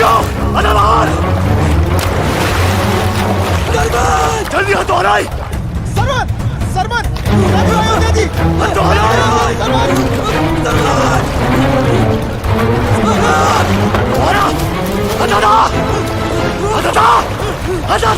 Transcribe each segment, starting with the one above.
हटो, आना बाहर। जल्दी हटो, हराई। सरवन, सरवन, अयोध्या जी। हटो, हराई। हरा, हटो ना, हटो ना, हटो।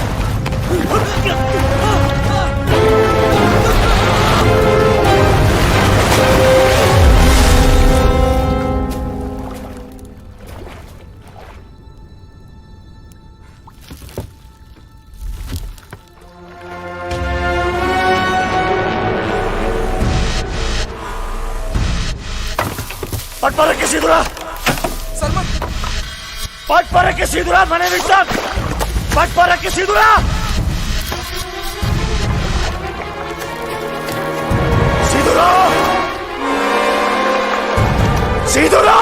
Patpara Kesidura! Sarwan, Patpara Kesidura, my name is John! Patpara Kesidura! Sidura! Sidura!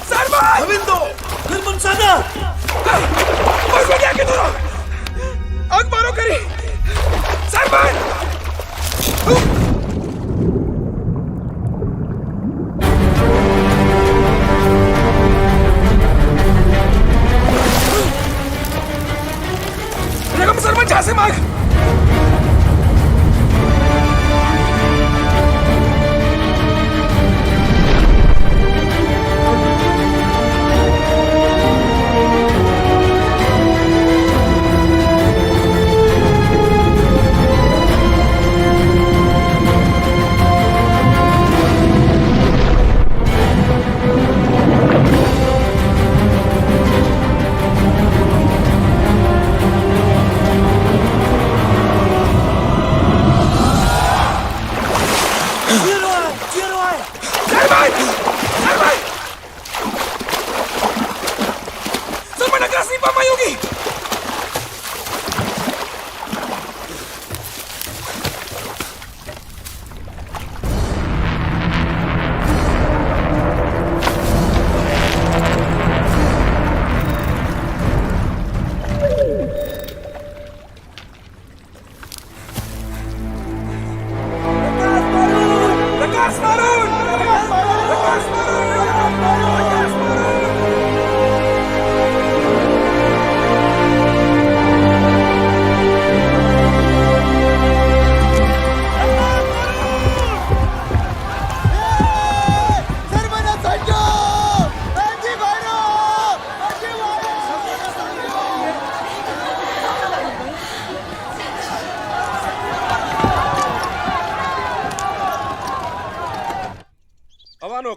Sarwan! Govindo! Nirman Sada! बस हो गया कि दूर आग मारो करी सरवन रकम सरवन जहां से मांग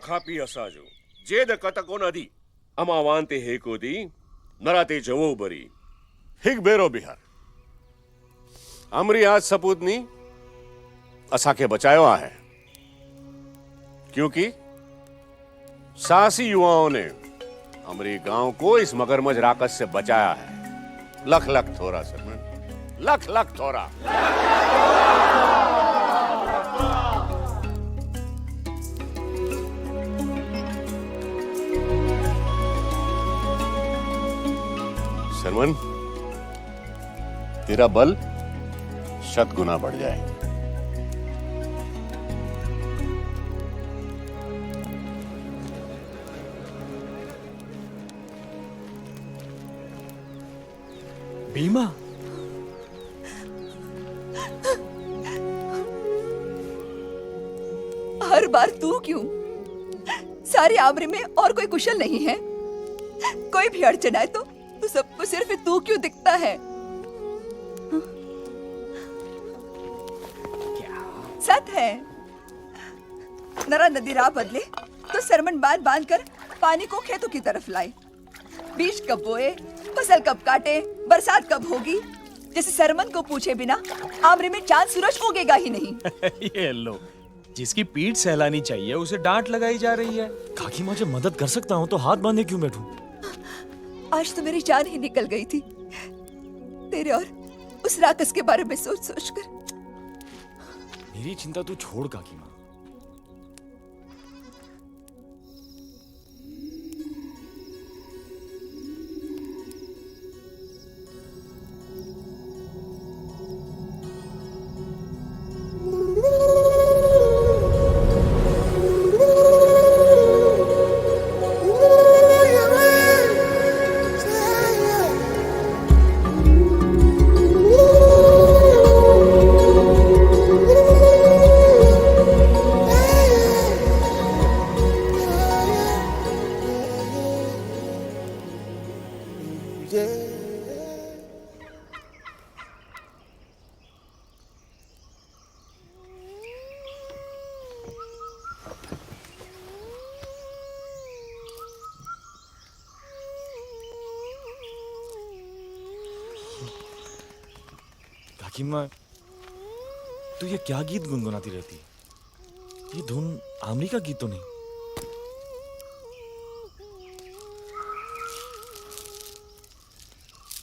ખાપી હસાજો જેદ કટકો નદી અમાવાંતે હેકોદી નરાતે જવો બરી હિગ બેરો બિહાર हमरी आज सपूतनी असाके बचायो है क्योंकि साहसी युवाओं ने हमारे गांव को इस मगरमच्छ राक्षस से बचाया है। लख लख थोड़ा सरमन, लख लख थोड़ा। सरमन, तेरा बल 100 गुना बढ़ जाए। भीमा, हर बार तू क्यों? सारे आमरे में और कोई कुशल नहीं है? कोई भी अड़चन आए तो सबको सिर्फ तू क्यों दिखता है? सत है, नरा नदी राह बदले तो सरमन बांध बांध कर पानी को खेतों की तरफ लाए। बीज कब बोए, फसल कब काटे, बरसात कब होगी, जैसे सरमन को पूछे बिना आमरे में चांद सूरज उगेगा ही नहीं। ये लो, जिसकी पीठ सहलानी चाहिए उसे डांट लगाई जा रही है। काकी माँ, जब मदद कर सकता हूँ तो हाथ बांधे क्यों बैठूं? आज तो मेरी जान ही निकल गई थी तेरे और उस राक्षस के बारे में सोच सोच कर। मेरी चिंता तू छोड़ काकी माँ। काकी माँ, तू ये क्या गीत गुनगुनाती रहती है? ये धुन आमरी का गीत तो नहीं?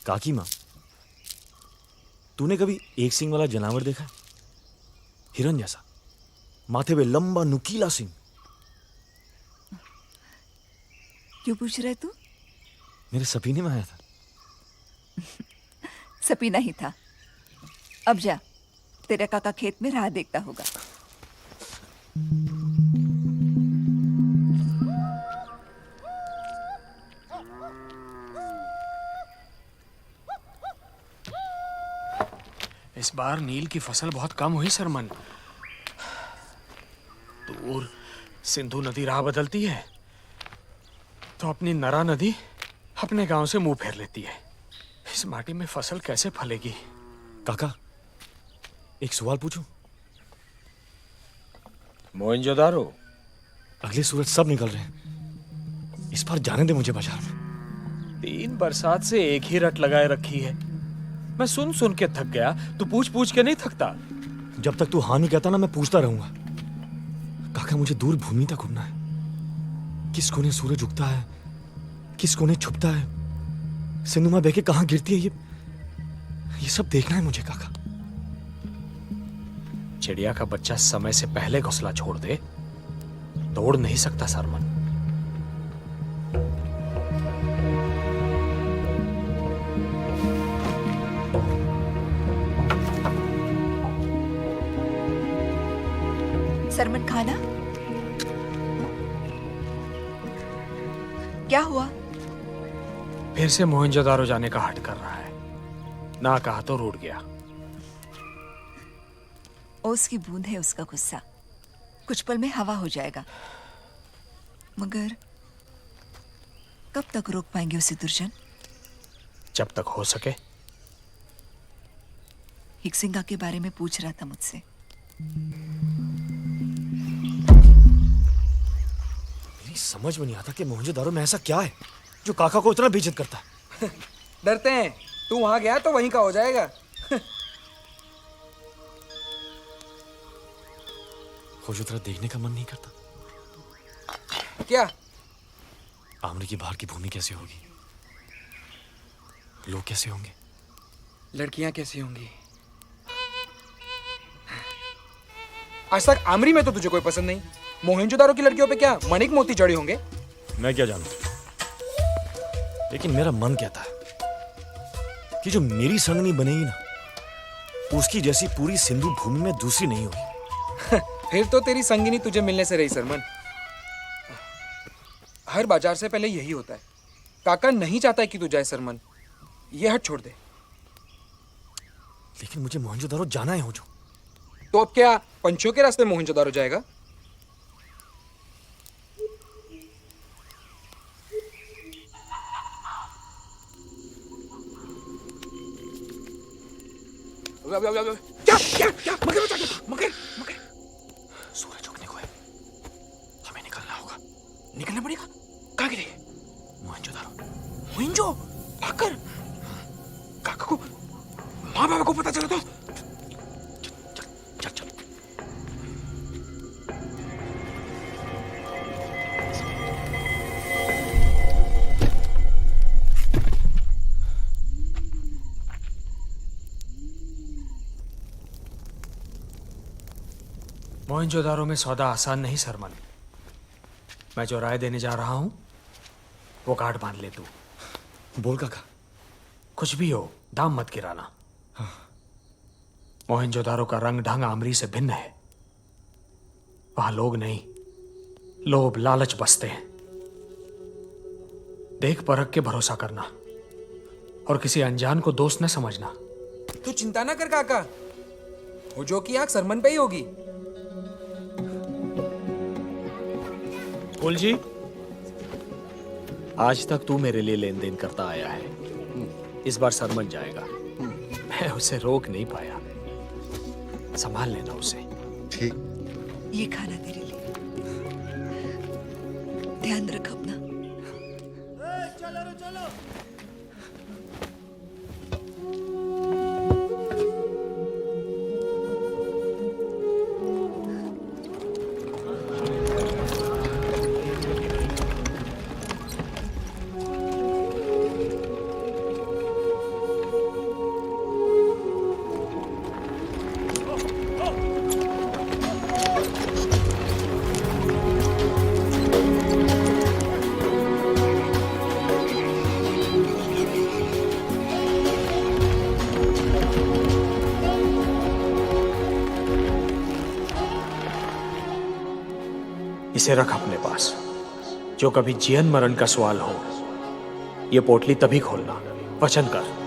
काकी माँ, तूने कभी एक सींग वाला जानवर देखा है? हिरन जैसा, माथे पे लंबा नुकीला सींग। क्यों पूछ रहे तू? मेरे सपने में आया था। सपीना ही था। अब जा, तेरा काका खेत में राह देखता होगा। इस बार नील की फसल बहुत कम हुई सरमन। दूर सिंधु नदी राह बदलती है तो अपनी नरा नदी अपने गांव से मुंह फेर लेती है। इस माटी में फसल कैसे फलेगी? काका, एक सवाल पूछूं? मोहनजोदारो। अगले सूरज सब निकल रहे हैं, इस बार जाने दे मुझे बाजार में। 3 बरसात से एक ही रट लगाए रखी है। मैं सुन सुन के थक गया। तू पूछ पूछ के नहीं थकता? जब तक तू हाँ नहीं कहता ना, मैं पूछता रहूंगा। काका, मुझे दूर भूमि तक घूमना है। किस कोने सूरज उगता है, किस कोने छुपता है, सिंधु मां बह के कहां गिरती है, ये सब देखना है मुझे काका। चिड़िया का बच्चा समय से पहले घोंसला छोड़ दे तो उड़ नहीं सकता सरमन। सरमन, खाना? क्या हुआ? फिर से मोहनजोदारो जाने का हट कर रहा है। ना कहा तो रूठ गया। ओस की बूंद है उसका गुस्सा, कुछ पल में हवा हो जाएगा। मगर कब तक रोक पाएंगे उसे दुर्जन? जब तक हो सके। हिक्सिंगा के बारे में पूछ रहा था मुझसे। मेरी समझ में नहीं आता कि मोहनजोदारो में ऐसा क्या है जो काका को इतना बेइज्जत करता है। डरते हैं, तू वहां गया तो वहीं का हो जाएगा। खोजो तरह देखने का मन नहीं करता। क्या? आमरी की बाहर की भूमि कैसे होगी, लोग कैसे होंगे, लड़कियां कैसी होंगी? आज तक आमरी में तो तुझे कोई पसंद नहीं। मोहनजोदारो की लड़कियों पे क्या मणिक मोती जड़े होंगे? मैं क्या जानूं, लेकिन मेरा मन कहता है कि जो मेरी संगनी बनेगी ना, उसकी जैसी पूरी सिंधु भूमि में दूसरी नहीं होगी। फिर तो तेरी संगिनी तुझे मिलने से रही सरमन। हर बाजार से पहले यही होता है। काका नहीं चाहता है कि तू जाए सरमन। ये हट छोड़ दे। लेकिन मुझे मोहनजोदारो जाना है। हो जो तो अब क्या पंछियों के रास्ते मोहनजोदारो जाएगा? क्या क्या क्या? मगर मगर मगर सूरज उगने को है, हमें निकलना होगा। निकलना पड़ेगा। कहाँ के लिए? मोहनजोदारो। मोहिंजो भागकर। काका को, माँ बाबा को पता चला तो? चल चल। मोहनजोदारो में सौदा आसान नहीं सरमन। मैं जो राय देने जा रहा हूं वो गांठ बांध ले तू। बोल काका। कुछ भी हो, दाम मत गिराना। मोहनजोदारो का रंग ढंग आमरी से भिन्न है। वहां लोग नहीं, लोभ लालच बसते हैं। देख परख के भरोसा करना और किसी अनजान को दोस्त न समझना। तू चिंता ना कर काका, वो जो की आंख सरमन पे ही होगी। फूल जी, आज तक तू मेरे लिए लेन देन करता आया है। इस बार सरमन जाएगा। मैं उसे रोक नहीं पाया। संभाल लेना उसे। ठीक। ये खाना तेरे लिए, ध्यान रख अपना। इसे रख अपने पास। जो कभी जीवन मरण का सवाल हो, ये पोटली तभी खोलना। वचन कर।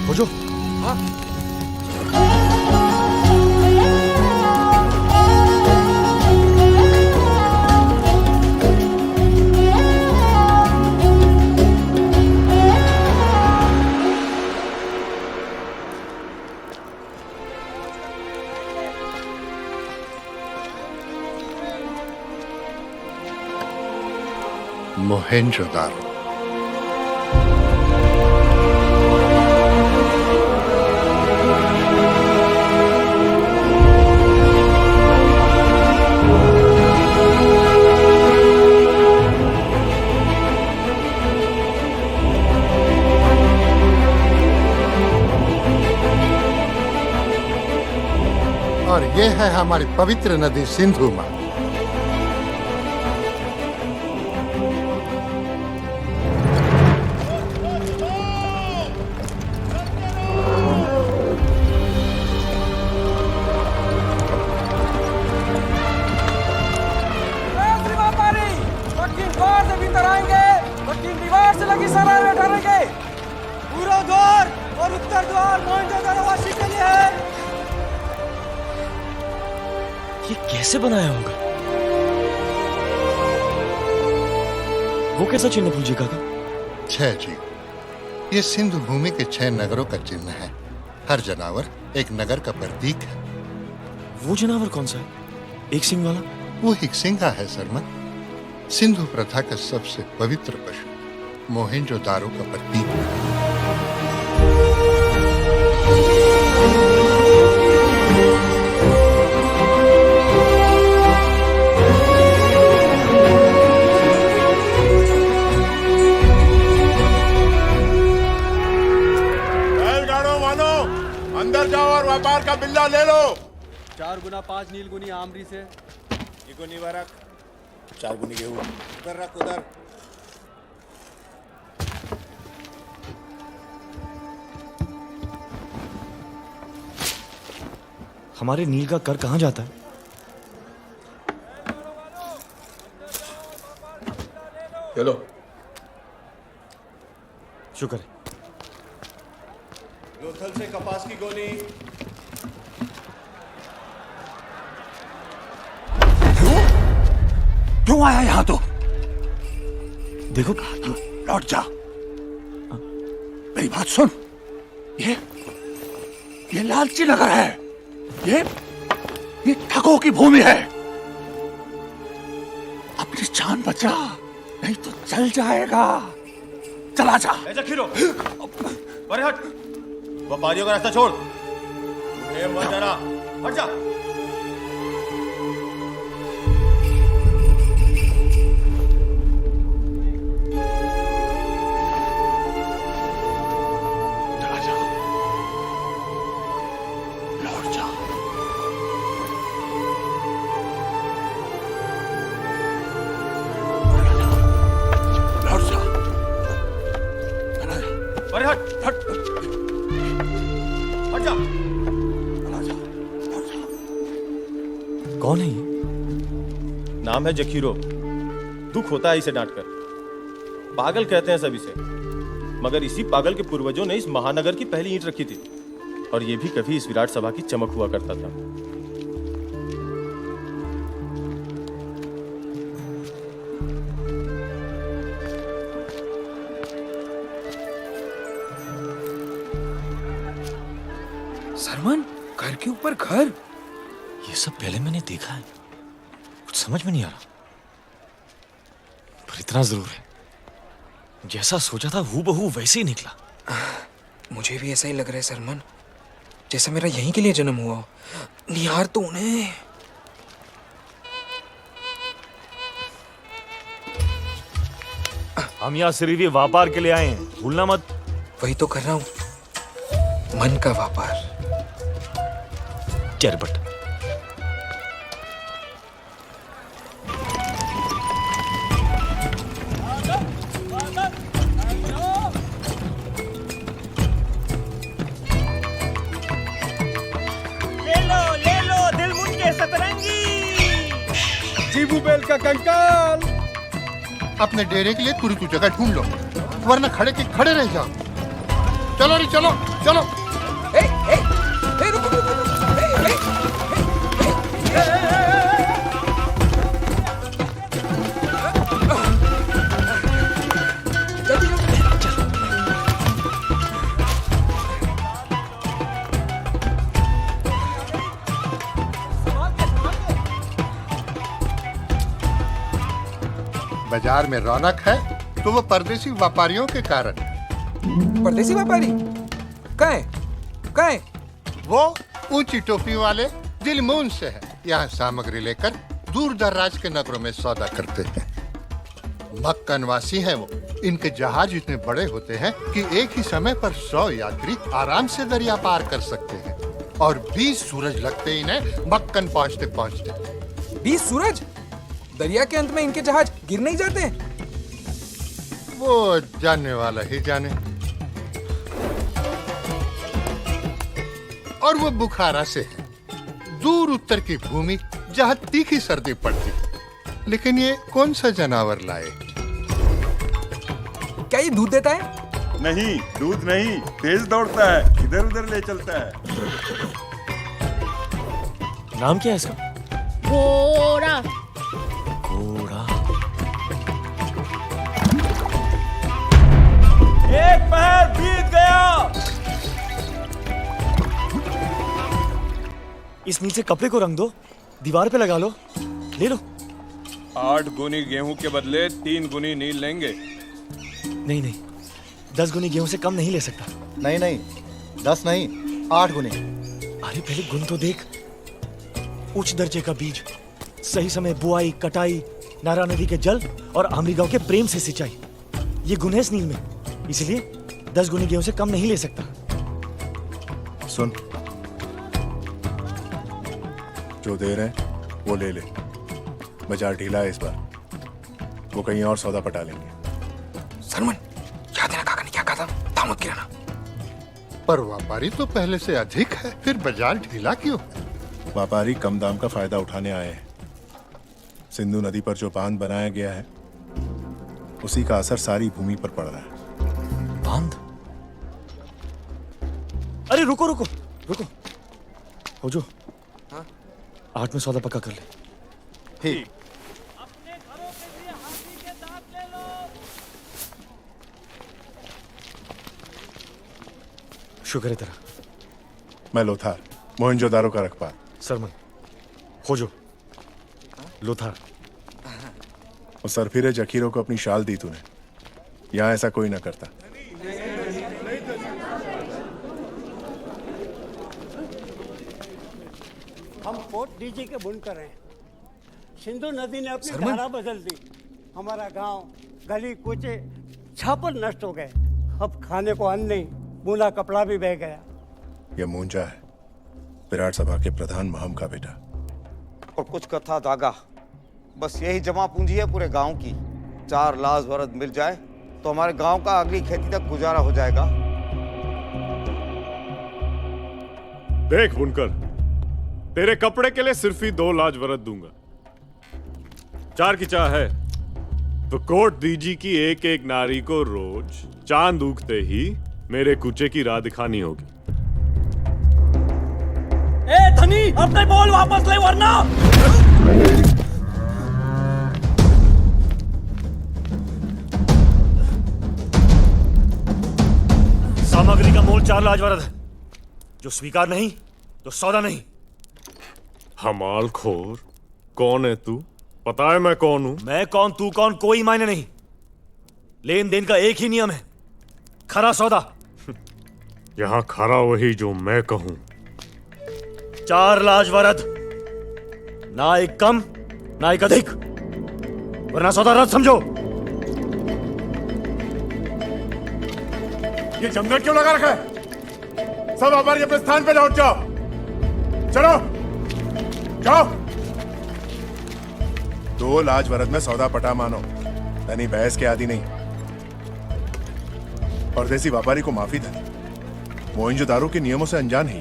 बुझो। मोहेंजोदारो। और ये है हमारी पवित्र नदी सिंधु माँ। पूर्व द्वार और उत्तर द्वार मोहनजोदड़ो वासी के लिए है। ये कैसे बनाया होगा? वो कैसा चिन्ह पूजी काका? 6 जी। ये सिंधु भूमि के 6 नगरों का चिन्ह है। हर जनावर एक नगर का प्रतीक है। वो जानवर कौन सा है? एक सिंह वाला? वो एक सिंहा है सरमन। सिंधु प्रथा का सबसे पवित्र पशु, मोहेंजोदारो का प्रतीक है। बैलगाड़ों वालों, अंदर जाओ और व्यापार का बिल्ला ले लो। 4 गुना 5 नीलगुनी आमरी से। गुनी रख, 4 गुनी गेहूं उधर रख, उधर। हमारे नील का कर कहाँ जाता है? चलो। शुक्र है। लोथल से कपास की गोली। क्यों आया यहां तो? देखो लौट जा। मेरी बात सुन। ये लालची नगर है। ये ठगों की भूमि है। अपनी जान बचा, नहीं तो चल जाएगा। चला जा। ऐसा खीरो। अरे हट। व्यापारियों का रास्ता छोड़। तूने मत डरा। हट जा। चला जा। लौट जा। कौन है ये? नाम है जखीरो। दुख होता है इसे डांटकर। पागल कहते हैं सब इसे, मगर इसी पागल के पूर्वजों ने इस महानगर की पहली ईंट रखी थी, और ये भी कभी इस विराट सभा की चमक हुआ करता था। सरमन, घर के ऊपर घर। ये सब पहले मैंने देखा है, कुछ समझ में नहीं आ रहा, पर इतना जरूर है, जैसा सोचा था हूबहू वैसे ही निकला। मुझे भी ऐसा ही लग रहा है सरमन, जैसा मेरा यहीं के लिए जन्म हुआ हो। निहार तो उन्हें। हम यहाँ सिर्फ ये व्यापार के लिए आए हैं, भूलना मत। वही तो कर रहा हूँ, मन का व्यापार। चरपट। ले लो दिल मुझ के सतरंगी। जीबू बेल का कंकाल। अपने डेरे के लिए तुरी तू जगह ढूंढ लो, वरना खड़े के खड़े रह जाओ। चलो रे चलो चलो। रुको, रुको, रुको, बाजार में रौनक है तो वो परदेसी व्यापारियों के कारण। परदेसी व्यापारी कहाँ है? कहाँ है? वो ऊंची टोपी वाले दिलमून से है, यहाँ सामग्री लेकर दूर दराज के नगरों में सौदा करते हैं। मक्कन वासी हैं वो। इनके जहाज इतने बड़े होते हैं कि एक ही समय पर 100 यात्री आराम से दरिया पार कर सकते हैं, और 20 सूरज लगते इन्हें मक्कन पहुँचते पहुँचते। 20 सूरज? दरिया के अंत में इनके जहाज गिर नहीं जाते? वो जानने वाला ही जाने। और वो बुखारा से है, दूर उत्तर की भूमि जहाँ तीखी सर्दी पड़ती। लेकिन ये कौन सा जानवर लाए? क्या ये दूध देता है? नहीं, दूध नहीं, तेज दौड़ता है, इधर उधर ले चलता है। नाम क्या है इसका? घोड़ा। घोड़ा। एक पहर बीत गया। इस नीचे कपड़े को रंग दो, दीवार पे लगा लो, ले लो। 8 गुनी गेहूं के बदले 3 गुनी नील लेंगे। नहीं नहीं, 10 गुनी गेहूं से कम नहीं ले सकता। नहीं नहीं, 10 नहीं, 8 गुने। अरे पहले गुण तो देख। उच्च दर्जे का बीज, सही समय बुआई, कटाई, नारा नदी के जल और आमरी गांव के प्रेम से सिंचाई, ये गुण है इस नील में, इसलिए 10 गुनी गेहूं से कम नहीं ले सकता। सुन, जो दे रहे हैं वो ले ले। बाजार ढीला है इस बार, वो कहीं और सौदा पटा लेंगे। सरमन, याद है ना काका ने क्या कहा था? दामद गिराना। पर व्यापारी तो पहले से अधिक है, फिर बाजार ढीला क्यों? व्यापारी कम दाम का फायदा उठाने आए हैं। सिंधु नदी पर जो बांध बनाया गया है, उसी का असर सारी भूमि पर पड़ रहा है। बांध? अरे रुको रुको रुको, हो जो 8 में सौदा पक्का कर ले। ठीक। शुक्र है तेरा। मैं लोथार, मोहनजोदारो का रखवाल। सरमन, हो जो लोथार। और सरफिरे जखीरों को अपनी शाल दी तूने, यहाँ ऐसा कोई ना करता। हम पोर्ट डीजी के बुनकर हैं। सिंधु नदी ने अपनी धारा बदल दी। हमारा गांव, गली कूचे छापर नष्ट हो गए। अब खाने को अन्न नहीं, बुना कपड़ा भी बह गया। यह मूंजा है, विराट सभा के प्रधान महम का बेटा। और कुछ कथा धागा, बस यही जमा पूंजी है पूरे गांव की। 4 लाख वर्द मिल जाए तो हमारे गांव का अगली खेती तक गुजारा हो जाएगा। देख बुनकर, तेरे कपड़े के लिए सिर्फ ही 2 लाजवरत दूंगा। 4 की चाह है तो कोर्ट दीजी की एक एक नारी को रोज चांद उगते ही मेरे कूचे की राह दिखानी होगी। ए धनी, अपने बॉल वापस ले वरना। सामग्री का मोल 4 लाजवरत है। जो स्वीकार नहीं तो सौदा नहीं। हमाल खोर, कौन है तू? पता है मैं कौन हूं? मैं कौन तू कौन कोई मायने नहीं। लेन देन का एक ही नियम है, खरा सौदा। यहां खरा वही जो मैं कहूं। 4 लाजवरत, ना एक कम ना एक अधिक, वरना सौदा रद्द समझो। ये जमघट क्यों लगा रखा है? सब व्यापारी अपने स्थान पे लौट जाओ। चलो जाओ। 2 लाजवरत में सौदा पटा मानो, धनी बहस के आदि नहीं। परदेसी व्यापारी को माफी धनी, मोइंजोदारो के नियमों से अनजान है।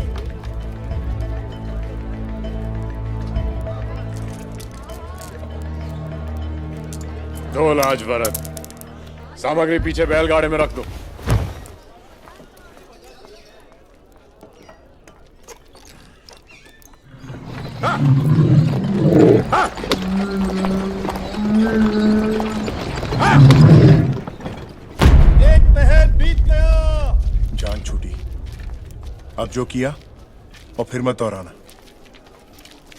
2 लाजवरत, सामग्री पीछे बैलगाड़ी में रख दो। एक पहर बीत गया। जान छूटी, अब जो किया और फिर मत दोहराना।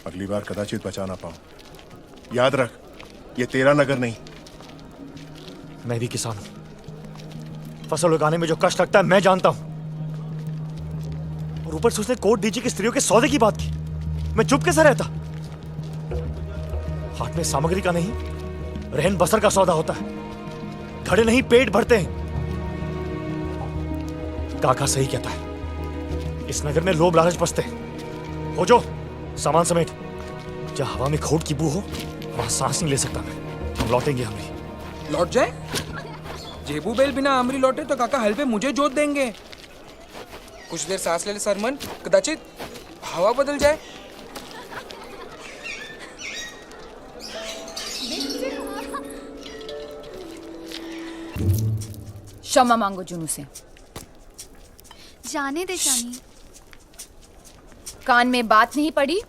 अगली बार कदाचित बचा ना पाऊं। याद रख, ये तेरा नगर नहीं। मैं भी किसान हूं। फसल उगाने में जो कष्ट लगता है मैं जानता हूं। और ऊपर से उसने कोर्ट डीजी की स्त्रियों के सौदे की बात की। मैं चुप कैसे रहता? हाट में सामग्री का नहीं, रहन बसर का सौदा होता है। खड़े नहीं पेट भरते हैं। काका सही कहता है, इस नगर में लोभ लालच बसते हैं। हो जो सामान समेट, जहां हवा में खोट की बू हो वहां सांस नहीं ले सकता मैं। हम लौटेंगे। हमरी लौट जाए? जेबू बेल बिना आमरी लौटे तो काका हल पे मुझे जोत देंगे। कुछ देर सांस ले ले सरमन, कदाचित हवा बदल जाए। क्षमा मांगो जुनू से। जाने दे शानी। कान में बात नहीं पड़ी,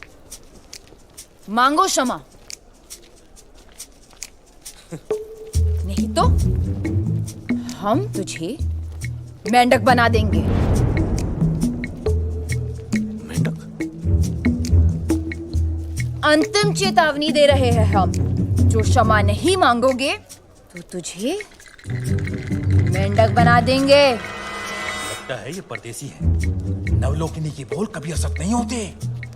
मांगो क्षमा। नहीं तो हम तुझे मेंढक बना देंगे। मेंढक? अंतिम चेतावनी दे रहे हैं हम। जो क्षमा नहीं मांगोगे तो तुझे मेंढक बना देंगे। लगता है ये परदेसी है। नवलोकिनी की बोल कभी असत नहीं होते।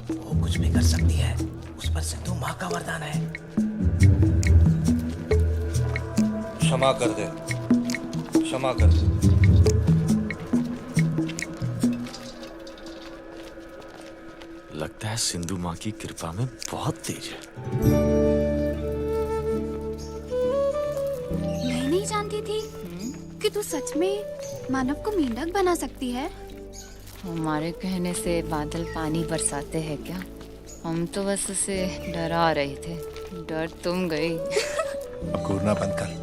वो कुछ भी कर सकती है, उस पर सिंधु माँ का वरदान है। क्षमा कर दे, क्षमा कर दे। लगता है सिंधु माँ की कृपा में बहुत तेज है। मैं नहीं जानती थी कि तू सच में मानव को मेंढक बना सकती है। हमारे कहने से बादल पानी बरसाते हैं क्या? हम तो बस उसे डरा रहे थे। डर तुम गई। अब घूरना बंद कर।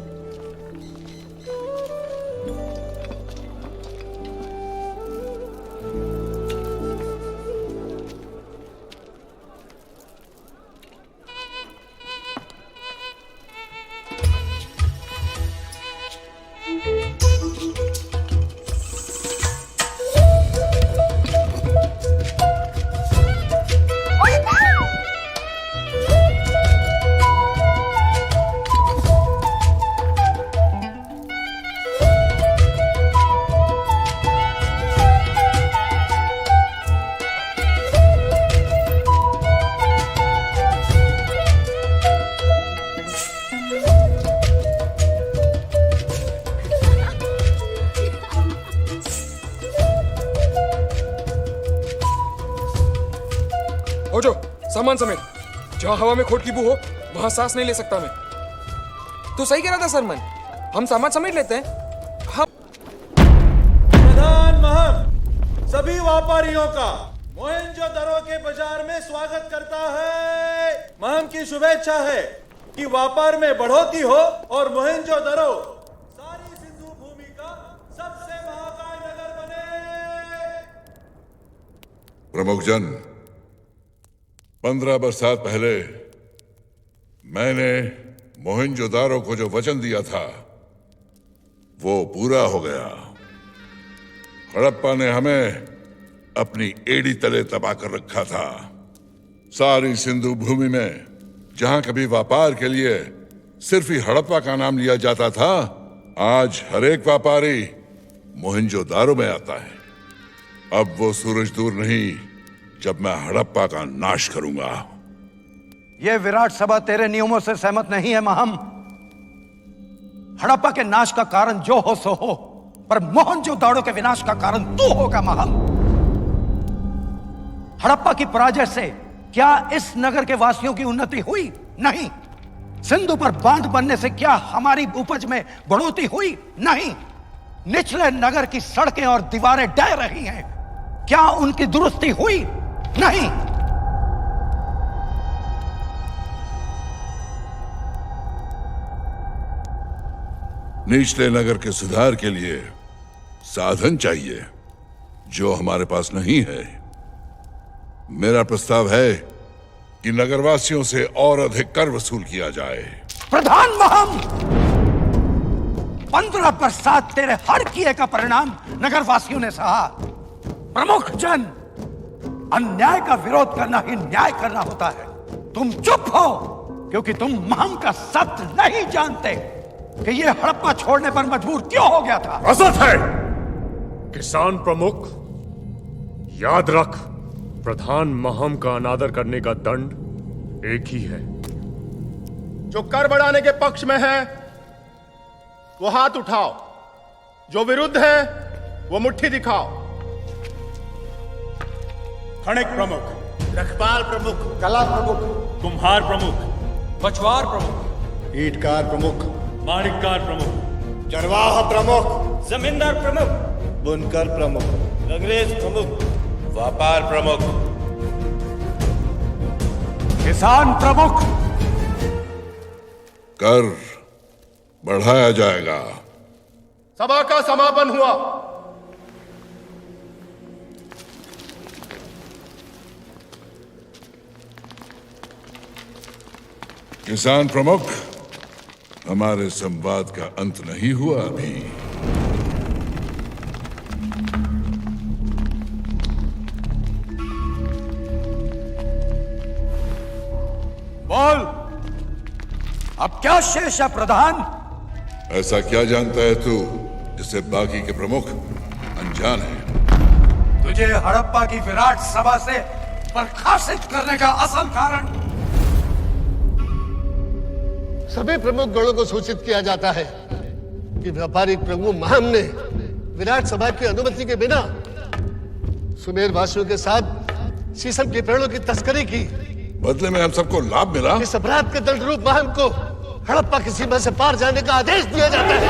हो जो सामान समेत, जहां हवा में खोट की बू हो वहां सांस नहीं ले सकता मैं। तू सही कह रहा था सरमन, हम सामान समेट लेते हैं। प्रधान महंत, सभी व्यापारियों का मोहनजोदड़ो के बाजार में स्वागत करता है। महम की शुभेच्छा है कि व्यापार में बढ़ोतरी हो और मोहनजोदड़ो सारी सिंधु भूमि का सबसे महाकाय नगर बने। प्रमुख जन, 15 बरसात पहले मैंने मोहनजोदारो को जो वचन दिया था वो पूरा हो गया। हड़प्पा ने हमें अपनी एड़ी तले दबा कर रखा था। सारी सिंधु भूमि में जहां कभी व्यापार के लिए सिर्फ ही हड़प्पा का नाम लिया जाता था, आज हर एक व्यापारी मोहनजोदारो में आता है। अब वो सूरज दूर नहीं जब मैं हड़प्पा का नाश करूंगा। ये विराट सभा तेरे नियमों से सहमत नहीं है महम। हड़प्पा के नाश का कारण जो हो सो हो, पर मोहनजोदाड़ो के विनाश का कारण तू होगा महम। हड़प्पा की पराजय से क्या इस नगर के वासियों की उन्नति हुई? नहीं। सिंधु पर बांध बनने से क्या हमारी उपज में बढ़ोतरी हुई? नहीं। निचले नगर की सड़कें और दीवारें ढह रही हैं, क्या उनकी दुरुस्ती हुई? नहीं। निचले नगर के सुधार के लिए साधन चाहिए जो हमारे पास नहीं है। मेरा प्रस्ताव है कि नगरवासियों से और अधिक कर वसूल किया जाए। प्रधान महम, 15 बरसात तेरे हर किए का परिणाम नगरवासियों ने सहा। प्रमुख जन, अन्याय का विरोध करना ही न्याय करना होता है। तुम चुप हो क्योंकि तुम महम का सत्य नहीं जानते कि ये हड़प्पा छोड़ने पर मजबूर क्यों हो गया था। असत है। किसान प्रमुख, याद रख, प्रधान महम का अनादर करने का दंड एक ही है। जो कर बढ़ाने के पक्ष में है वो हाथ उठाओ, जो विरुद्ध है वो मुट्ठी दिखाओ। खनिक प्रमुख, रखपाल प्रमुख, कला प्रमुख, कुम्हार प्रमुख, पछवार प्रमुख, ईंटकार प्रमुख, माणिककार प्रमुख, चरवाहा प्रमुख, जमींदार प्रमुख, बुनकर प्रमुख, अंग्रेज प्रमुख, व्यापार प्रमुख, किसान प्रमुख। कर बढ़ाया जाएगा। सभा का समापन हुआ। किसान प्रमुख, हमारे संवाद का अंत नहीं हुआ अभी। बोल, अब क्या शेष है प्रधान? ऐसा क्या जानता है तू जिससे बाकी के प्रमुख अनजान है? तुझे हड़प्पा की विराट सभा से बर्खास्त करने का असल कारण? सभी प्रमुख गणों को सूचित किया जाता है कि व्यापारिक प्रमुख महम ने विराट सभा की अनुमति के बिना सुमेर वासियों के साथ शीशम के पेड़ों की तस्करी की। बदले में हम सबको लाभ मिला। इस अपराध के दंडरूप महम को हड़प्पा की सीमा से पार जाने का आदेश दिया जाता है।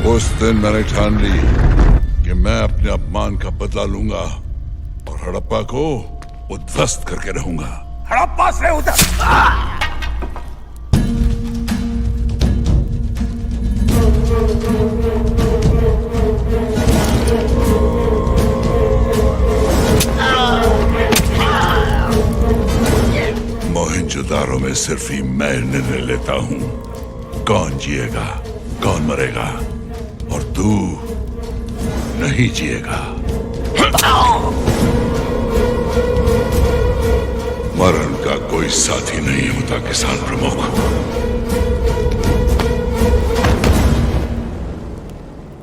उस दिन मैंने ठान ली कि मैं अपने अपमान का बदला लूंगा और हड़प्पा को उद्ध्वस्त करके रहूंगा। हड़प्पा से उधर। मोहनजोदारो में सिर्फ ही मैं निर्णय लेता हूं कौन जिएगा कौन मरेगा, और तू नहीं जिएगा। मरण का कोई साथी नहीं होता किसान प्रमुख।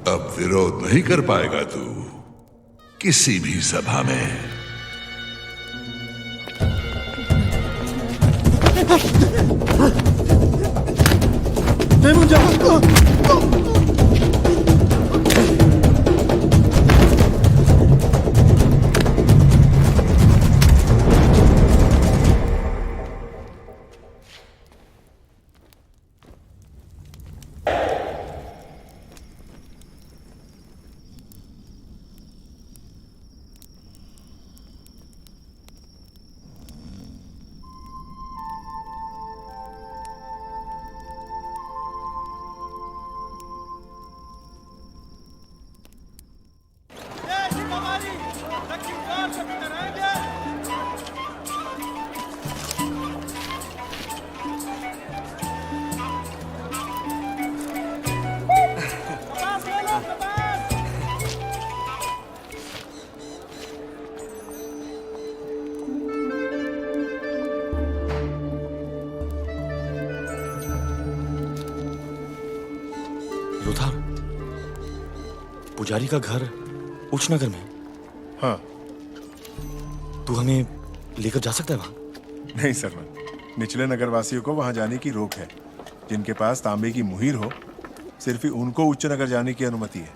अब विरोध नहीं कर पाएगा तू किसी भी सभा में। पुजारी का घर उच्च नगर में? हाँ। तू हमें लेकर जा सकता है वहां? नहीं सरवन, निचले नगर वासियों को वहां जाने की रोक है। जिनके पास तांबे की मुहीर हो, सिर्फ ही उनको उच्च नगर जाने की अनुमति है।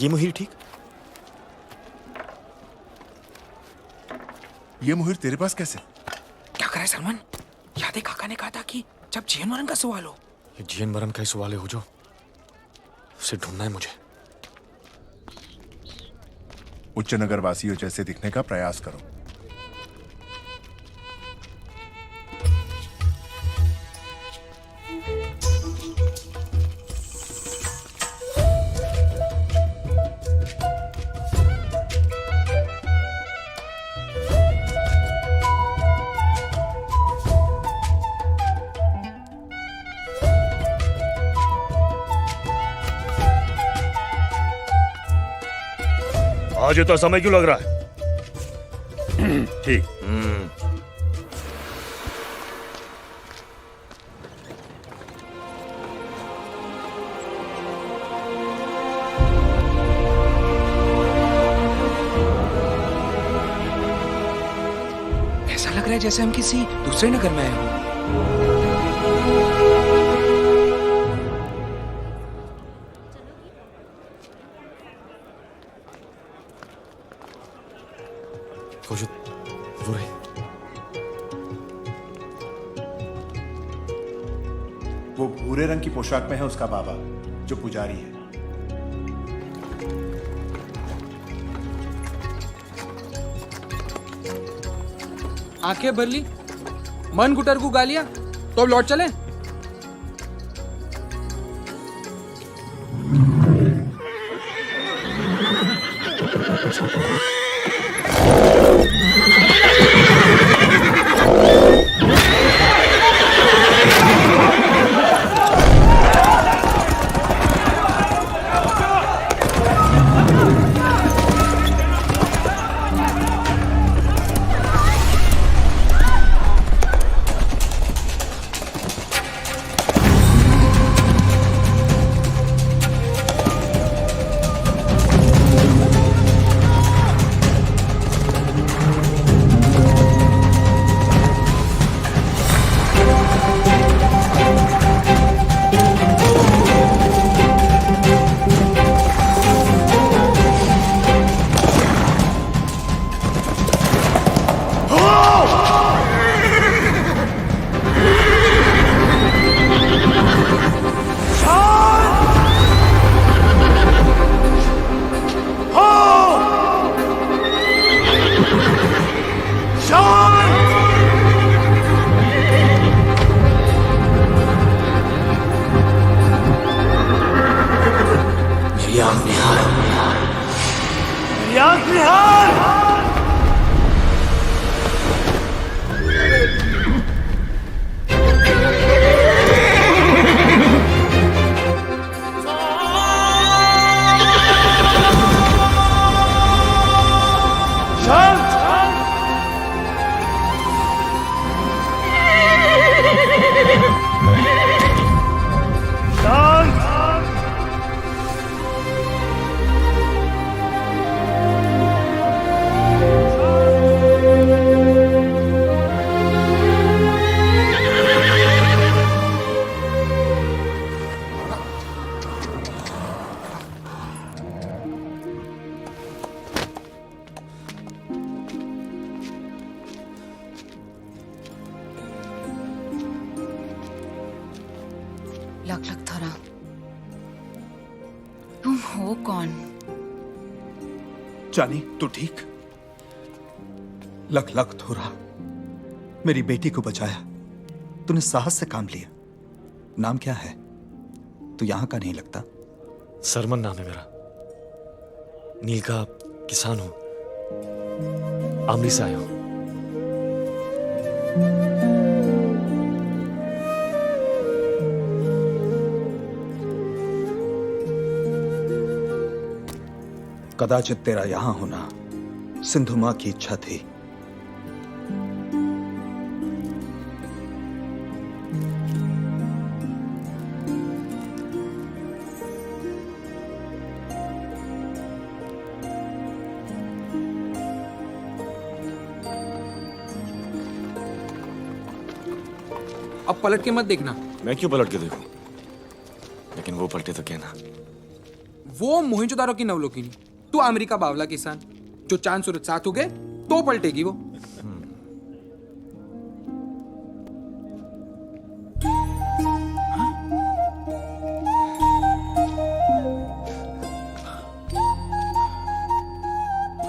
ये मुहीर ठीक? ये मुहीर तेरे पास कैसे? क्या करे सलमान? याद है काका ने कहा था कि जब जीवन मरण का सवाल हो। ये जीवन मरण का ही सवाल है हो जो, उसे ढूंढना है मुझे। उच्च नगर वासियों जैसे दिखने का प्रयास करो। आज इतना समय क्यों लग रहा है? ठीक। ऐसा लग रहा है जैसे हम किसी दूसरे नगर में आए हों। वो रहे। वो भूरे रंग की पोशाक में है उसका बाबा, जो पुजारी है। आंखें भर ली, मन गुटर को गा लिया, तो अब लौट चले। लख लख थोरा, तुम हो कौन? जानी तू ठीक? लख लख थोरा, मेरी बेटी को बचाया। तूने साहस से काम लिया। नाम क्या है? तू यहां का नहीं लगता। सरमन नाम है मेरा। नील का किसान हूं, आमली से आया हूं। कदाचित तेरा यहां होना सिंधु मां की इच्छा थी। अब पलट के मत देखना। मैं क्यों पलट के देखूं? लेकिन वो पलटे तो क्या ना। वो मोहिंजोदारो की नवलोकिनी, तू अमेरिका बावला किसान। जो चांद सूरज साथ हो गए तो पलटेगी वो।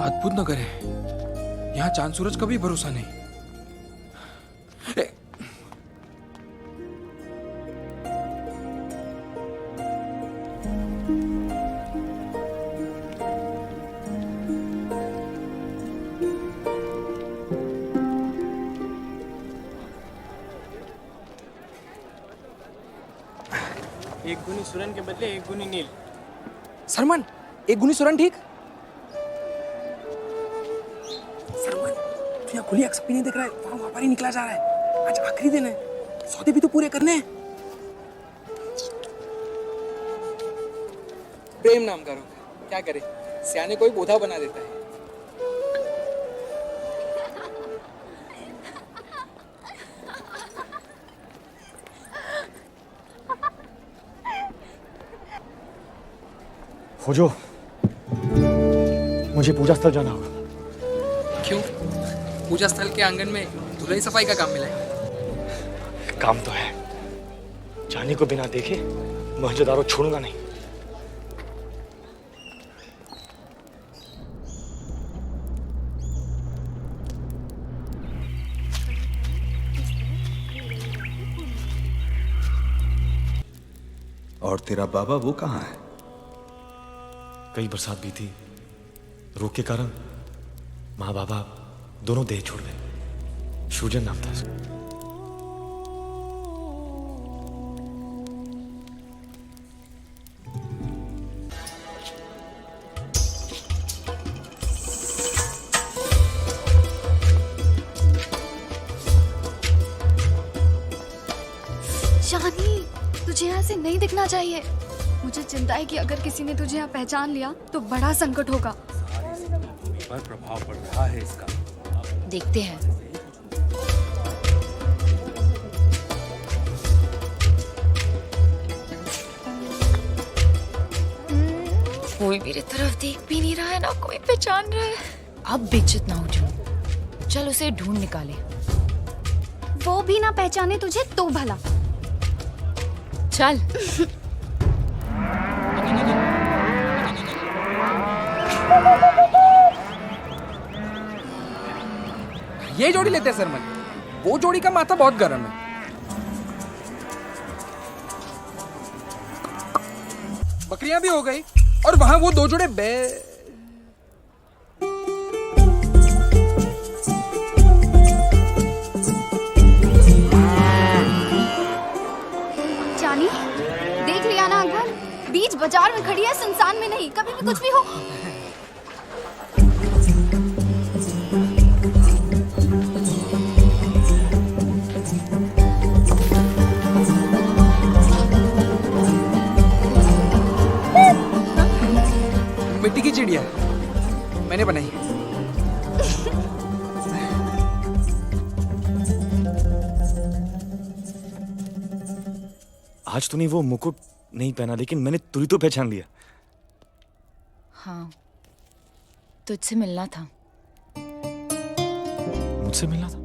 अद्भुत नगर है, यहाँ चांद सूरज का भी भरोसा नहीं। एक गुनी सुरन के बदले एक गुनी नील। सरमन, एक गुनी सुरन ठीक। सरमन, तू यहाँ खुली अक्सपी नहीं देख रहा है, वहाँ व्यापारी निकला जा रहा है। आज आखिरी दिन है, सौदे भी तो पूरे करने हैं। प्रेम नाम का रोग, क्या करे, सियाने कोई बोधा बना देता है। खोजो, मुझे पूजा स्थल जाना होगा। क्यों? पूजा स्थल के आंगन में धुलाई सफाई का काम मिला है। काम तो है, जाने को बिना देखे मोहनजोदारो छोड़ूंगा नहीं। और तेरा बाबा वो कहाँ है? कई बरसात भी थी, रोग के कारण माँ बाबा दोनों देह छोड़ गए। शूजन नाम था इसका। शानी, तुझे यहाँ से नहीं दिखना चाहिए। मुझे चिंता है कि अगर किसी ने तुझे यहाँ पहचान लिया तो बड़ा संकट होगा। पर प्रभाव पड़ रहा है इसका। देखते हैं। कोई मेरी तरफ देख भी नहीं रहा है, ना कोई पहचान रहा है। अब बेइज्जत ना हो जाऊं। चल उसे ढूंढ निकाले। वो भी ना पहचाने तुझे तो भला। चल। ये जोड़ी लेते हैं सरमन, वो जोड़ी का माथा बहुत गर्म है। बकरियां भी हो गई और वहां वो दो जोड़े जानी, देख लिया ना अंकल, बीच बाजार में खड़ी है, सुनसान में नहीं। कभी भी कुछ भी हो। मिट्टी की चिड़िया मैंने बनाई। आज तूने वो मुकुट नहीं पहना, लेकिन मैंने तुझे तो पहचान लिया। हाँ, तुझसे मिलना था। मुझसे मिलना था?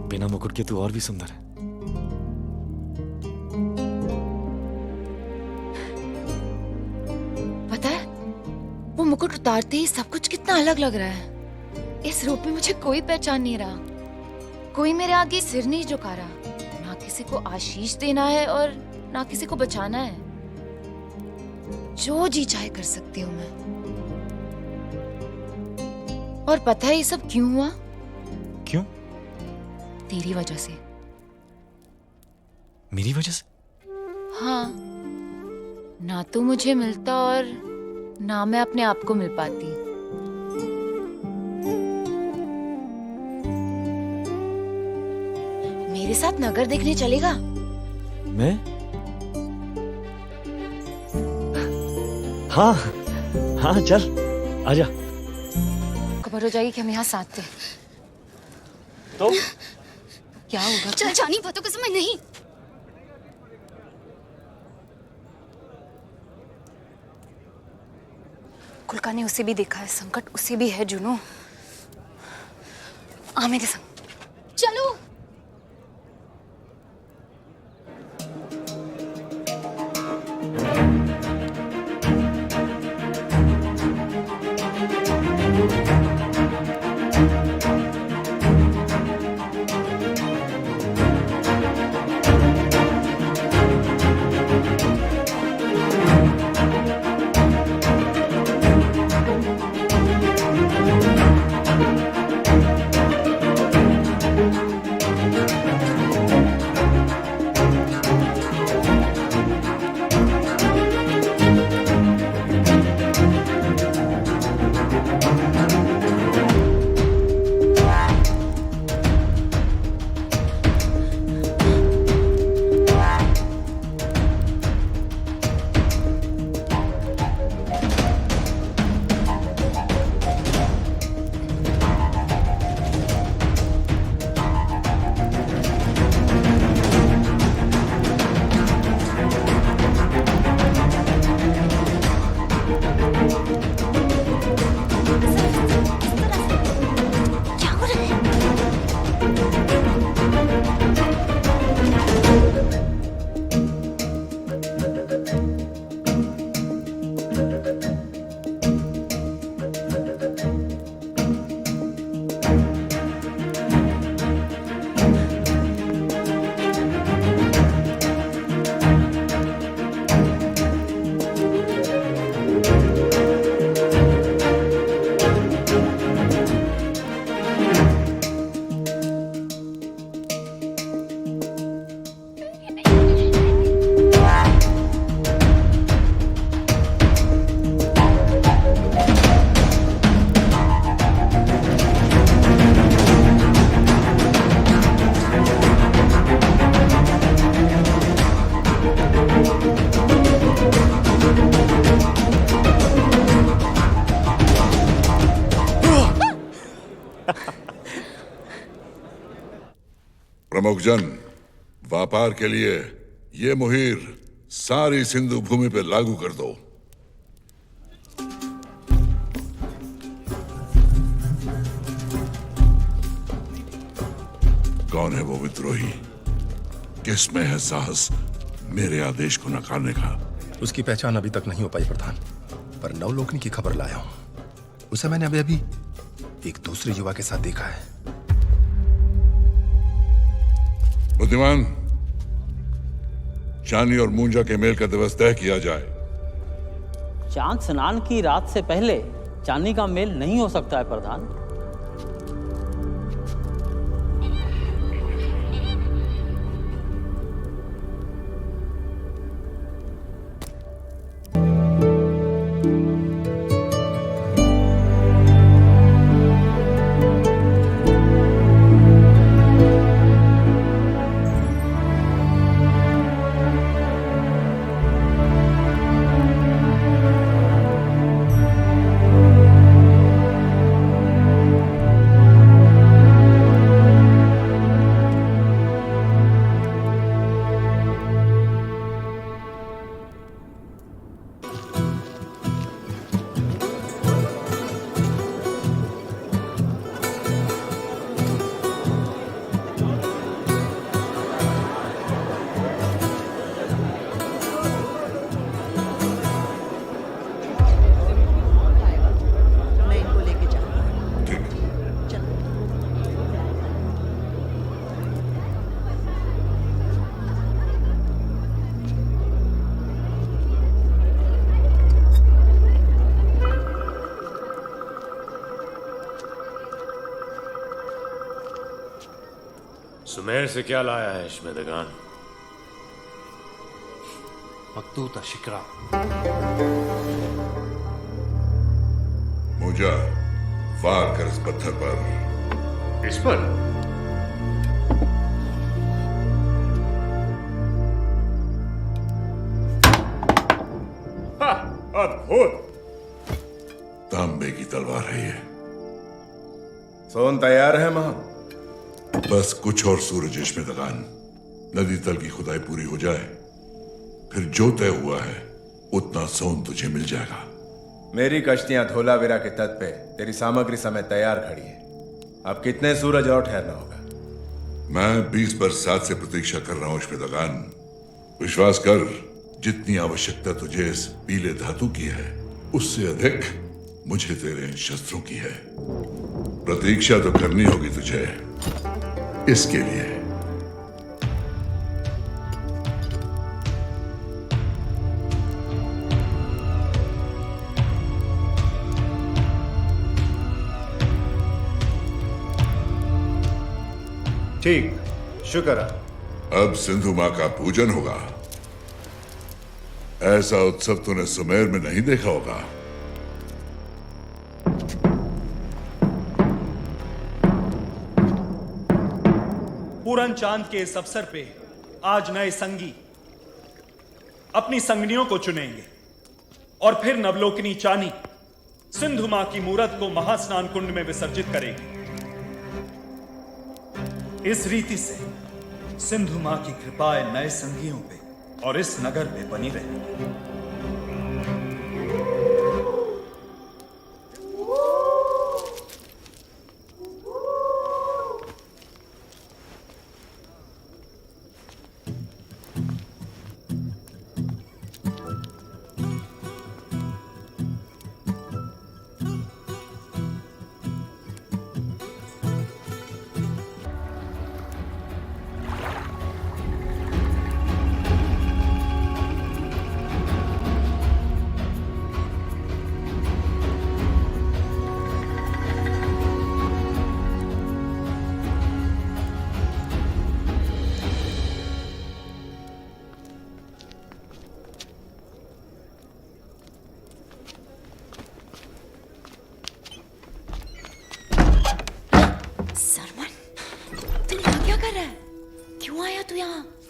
बिना मुकुट के तू और भी सुंदर है। पता है, वो मुकुट उतारते ही सब कुछ कितना अलग लग रहा है। इस रूप में मुझे कोई पहचान नहीं रहा, कोई मेरे आगे सिर नहीं झुका रहा। ना किसी को आशीष देना है और ना किसी को बचाना है। जो जी चाहे कर सकती हूँ मैं। और पता है ये सब क्यों हुआ? क्यों? तेरी वजह से। मेरी वजह से? हाँ, ना तू मुझे मिलता और ना मैं अपने आप को मिल पाती। मेरे साथ नगर देखने चलेगा? मैं? हाँ हाँ, चल आजा। खबर हो जाएगी कि हम यहाँ साथ थे। तो क्या होगा? चल जानी, बातों का समय नहीं। कुलका ने उसे भी देखा है, संकट उसे भी है जुनू। आ मेरे संग। चलो। प्रमुखजन, व्यापार के लिए ये मुहिर सारी सिंधु भूमि पे लागू कर दो। कौन है वो विद्रोही? किसमें है साहस मेरे आदेश को नकारने का? उसकी पहचान अभी तक नहीं हो पाई प्रधान, पर नवलोकनी की खबर लाया हूं। उसे मैंने अभी एक दूसरे युवा के साथ देखा है। बुद्धिमान, चांदी और मूंजा के मेल का दिवस तय किया जाए। चांद स्नान की रात से पहले चांदी का मेल नहीं हो सकता है प्रधान। सुमेर से क्या लाया है श्वेदगान? मकतूत शिकरा। मूंजा, वार कर इस पत्थर पर। इस पर? अद्भुत। तांबे की तलवार है ये। सोन तैयार है मां? बस कुछ और सूरज इसमें दगान, नदी तल की खुदाई पूरी हो जाए, फिर जो तय हुआ है उतना सोन तुझे मिल जाएगा। मेरी कश्तियां धोलावीरा के तट पे तेरी सामग्री समेत तैयार खड़ी है। अब कितने सूरज और ठहरना होगा? मैं 20 बरसात से प्रतीक्षा कर रहा हूं श्वेतगान। विश्वास कर, जितनी आवश्यकता तुझे इस पीले धातु की है उससे अधिक मुझे तेरे इन शस्त्रों की है। प्रतीक्षा तो करनी होगी तुझे इसके लिए। ठीक, शुक्र है। अब सिंधु मां का पूजन होगा। ऐसा उत्सव तूने सुमेर में नहीं देखा होगा। पूरन चांद के इस अवसर पे आज नए संगी अपनी संगनियों को चुनेंगे और फिर नवलोकिनी चानी सिंधु मां की मूरत को महास्नान कुंड में विसर्जित करेगी। इस रीति से सिंधु मां की कृपाएं नए संगियों पे और इस नगर पे बनी रहेगी।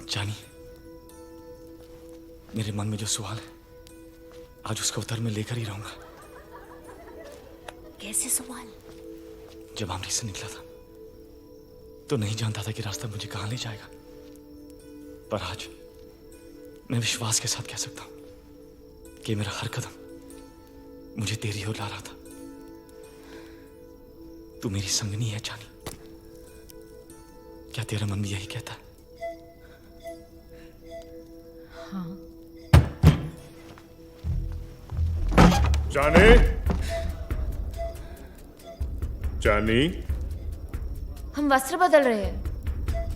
जानी, मेरे मन में जो सवाल है आज उसका उत्तर मैं लेकर ही रहूंगा। कैसे सवाल? जब अमृत से निकला था तो नहीं जानता था कि रास्ता मुझे कहां ले जाएगा, पर आज मैं विश्वास के साथ कह सकता हूं कि मेरा हर कदम मुझे तेरी ओर ला रहा था। तू मेरी संगनी है जानी, क्या तेरा मन भी यही कहता है? हाँ। जानी, जानी, हम वस्त्र बदल रहे हैं।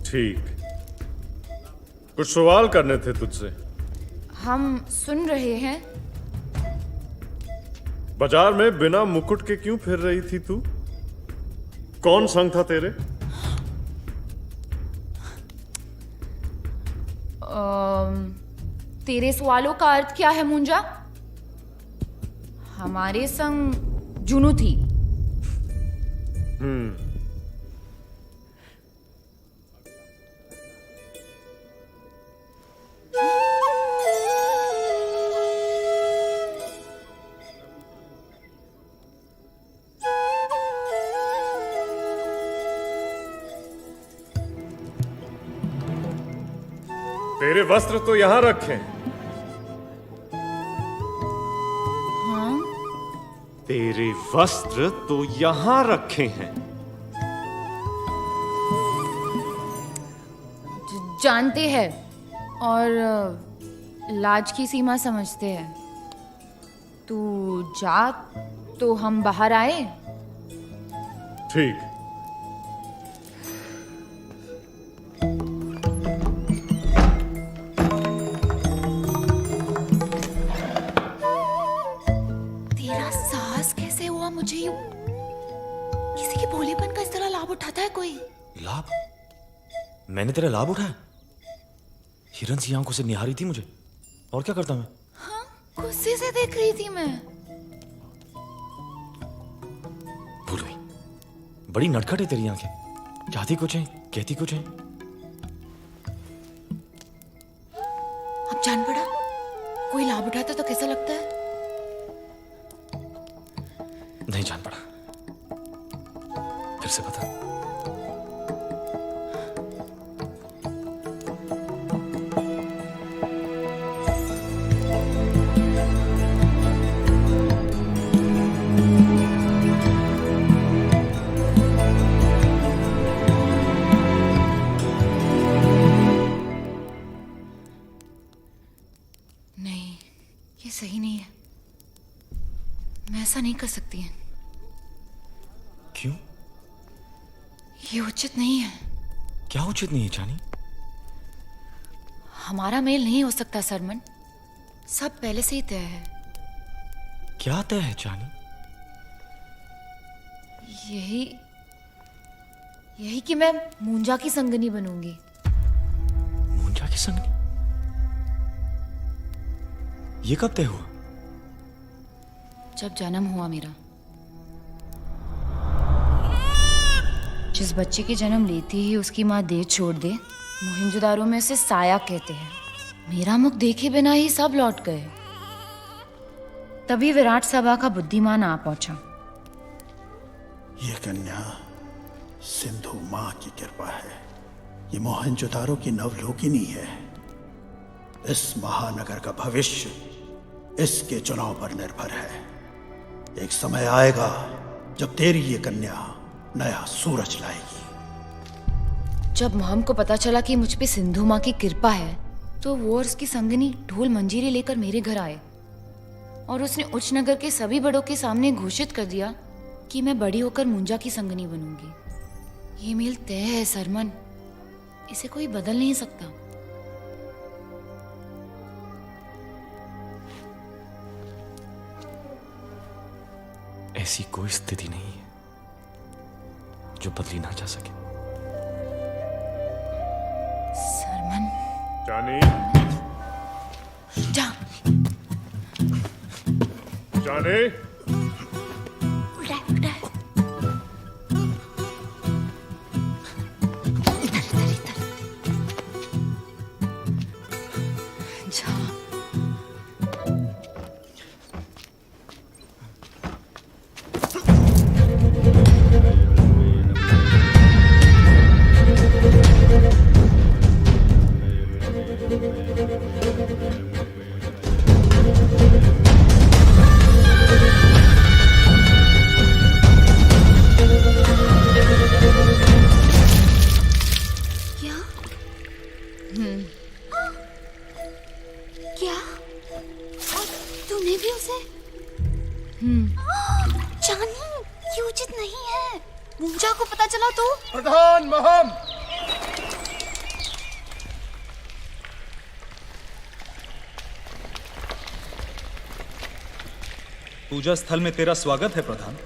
ठीक, कुछ सवाल करने थे तुझसे। हम सुन रहे हैं। बाजार में बिना मुकुट के क्यों फिर रही थी तू? कौन संग था तेरे? तेरे सवालों का अर्थ क्या है मुंजा? हमारे संग जुनू थी। तेरे वस्त्र तो यहां रखे। हाँ? तेरे वस्त्र तो यहां रखे हैं। जानते हैं और लाज की सीमा समझते हैं। तू जा तो हम बाहर आए। ठीक। मुझे यूं किसी के भोलेपन का इस तरह लाभ उठाता है कोई? लाभ? मैंने तेरा लाभ उठाया? हिरन सी आंखों से निहारी थी मुझे, और क्या करता मैं? हाँ, गुस्से से देख रही थी मैं। भूल गई, बड़ी नटखट है तेरी आंखें, चाहती कुछ है कहती कुछ है। अब जान पड़ा कोई लाभ उठाता तो कैसा लगता है? नहीं जान पड़ा, फिर से बता। नहीं, ये सही नहीं है। मैं ऐसा नहीं कर सकती है। क्यों? ये उचित नहीं है। क्या उचित नहीं है जानी? हमारा मेल नहीं हो सकता सरमन, सब पहले से ही तय है। क्या तय है जानी? यही कि मैं मुंजा की संगनी बनूंगी। मुंजा की संगनी? ये कब तय हुआ? जब जन्म हुआ मेरा। जिस बच्चे के जन्म लेते ही उसकी माँ देह छोड़ दे, मोहिंजोदारो में उसे साया कहते हैं। मेरा मुख देखे बिना ही सब लौट गए। तभी विराट सभा का बुद्धिमान आ पहुंचा। ये कन्या सिंधु माँ की कृपा है। ये मोहनजोदारो की नवलोकिनी है। इस महानगर का भविष्य इसके चुनाव पर निर्भर है। एक समय आएगा जब तेरी ये कन्या नया सूरज लाएगी। जब महम को पता चला कि मुझ पे सिंधु माँ की कृपा है, तो वो और उसकी संगनी ढोल मंजीरी लेकर मेरे घर आए और उसने उच्च नगर के सभी बड़ों के सामने घोषित कर दिया कि मैं बड़ी होकर मुंजा की संगनी बनूंगी। ये मेल तय है सरमन, इसे कोई बदल नहीं सकता। ऐसी कोई स्थिति नहीं है जो बदली ना जा सके। सरमन। जानी। जा। जानी। क्या? और तूने भी उसे? जानी, ये उचित नहीं है। मुंजा को पता चला तो? प्रधान महम। पूजा स्थल में तेरा स्वागत है प्रधान।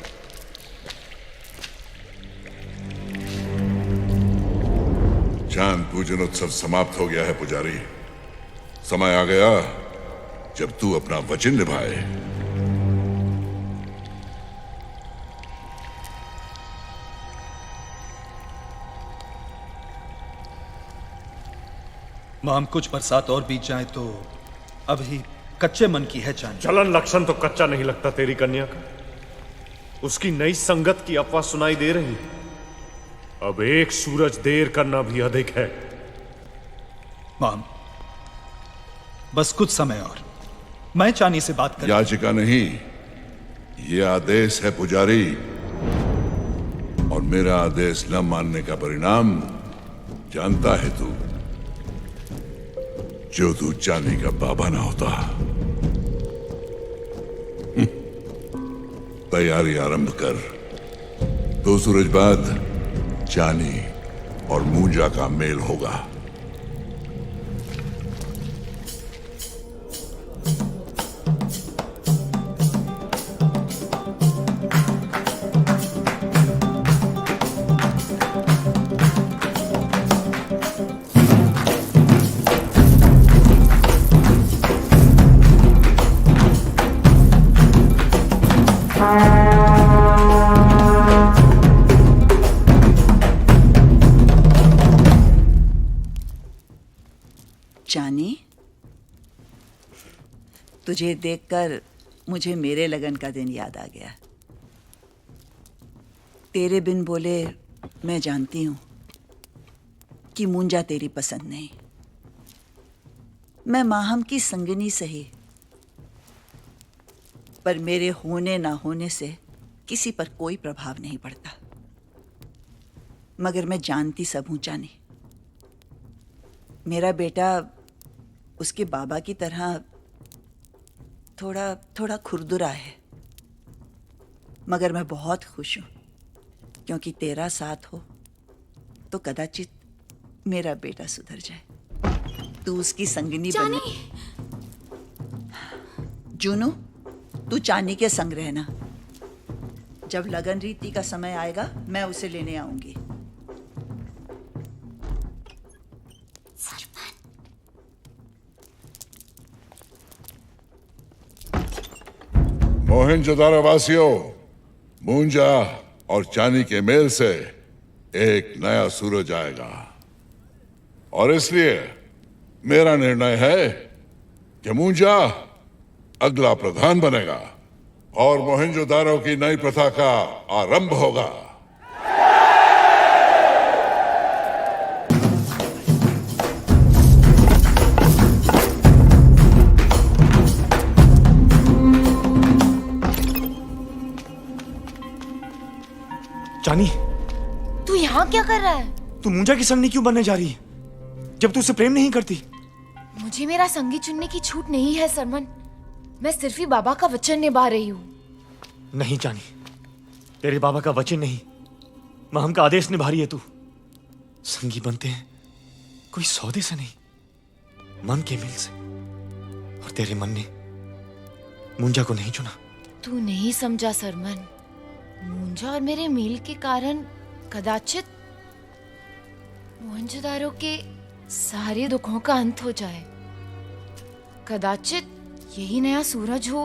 चांद पूजन उत्सव समाप्त हो गया है पुजारी। समय आ गया जब तू अपना वचन निभाए। माम कुछ बरसात और बीत जाए तो अभी कच्चे मन की है चांद। चलन लक्षण तो कच्चा नहीं लगता तेरी कन्या का। उसकी नई संगत की अफवाह सुनाई दे रही है। अब एक सूरज देर करना भी अधिक है। माम, बस कुछ समय और मैं चानी से बात कर। याचिका नहीं, ये आदेश है पुजारी। और मेरा आदेश न मानने का परिणाम जानता है तू। जो तू चानी का बाबा ना होता। तैयारी आरंभ कर। 2 सूरज बाद चानी और मुंजा का मेल होगा। जानी, तुझे देखकर मुझे मेरे लगन का दिन याद आ गया। तेरे बिन बोले मैं जानती हूं कि मुंजा तेरी पसंद नहीं। मैं माहम की संगनी सही, पर मेरे होने ना होने से किसी पर कोई प्रभाव नहीं पड़ता। मगर मैं जानती सब हूं जानी। मेरा बेटा उसके बाबा की तरह थोड़ा थोड़ा खुरदुरा है, मगर मैं बहुत खुश हूं क्योंकि तेरा साथ हो तो कदाचित मेरा बेटा सुधर जाए। तू उसकी संगिनी बन। जूनू, तू चांदी के संग रहना। जब लगन रीति का समय आएगा मैं उसे लेने आऊंगी। मोहनजोदारो वासियों, मूंजा और चांदी के मेल से एक नया सूरज आएगा और इसलिए मेरा निर्णय है कि मूंजा अगला प्रधान बनेगा और मोहनजोदारो की नई प्रथा का आरंभ होगा। चानी, तू यहाँ क्या कर रहा है? तू मूंजा की संगनी क्यों बनने जा रही है जब तू उससे प्रेम नहीं करती? मुझे मेरा संगी चुनने की छूट नहीं है सरमन। मैं सिर्फ ही बाबा का वचन निभा रही हूँ। नहीं चानी, तेरे बाबा का वचन नहीं, महम का आदेश निभा रही है तू। संगी बनते हैं कोई सौदे से नहीं, मन के मेल से। और तेरे मन ने मूंजा को नहीं चुना। तू नहीं समझा सरमन। मूंजा और मेरे मेल के कारण कदाचित मोहनजोदारो के सारे दुखों का अंत हो जाए। कदाचित यही नया सूरज हो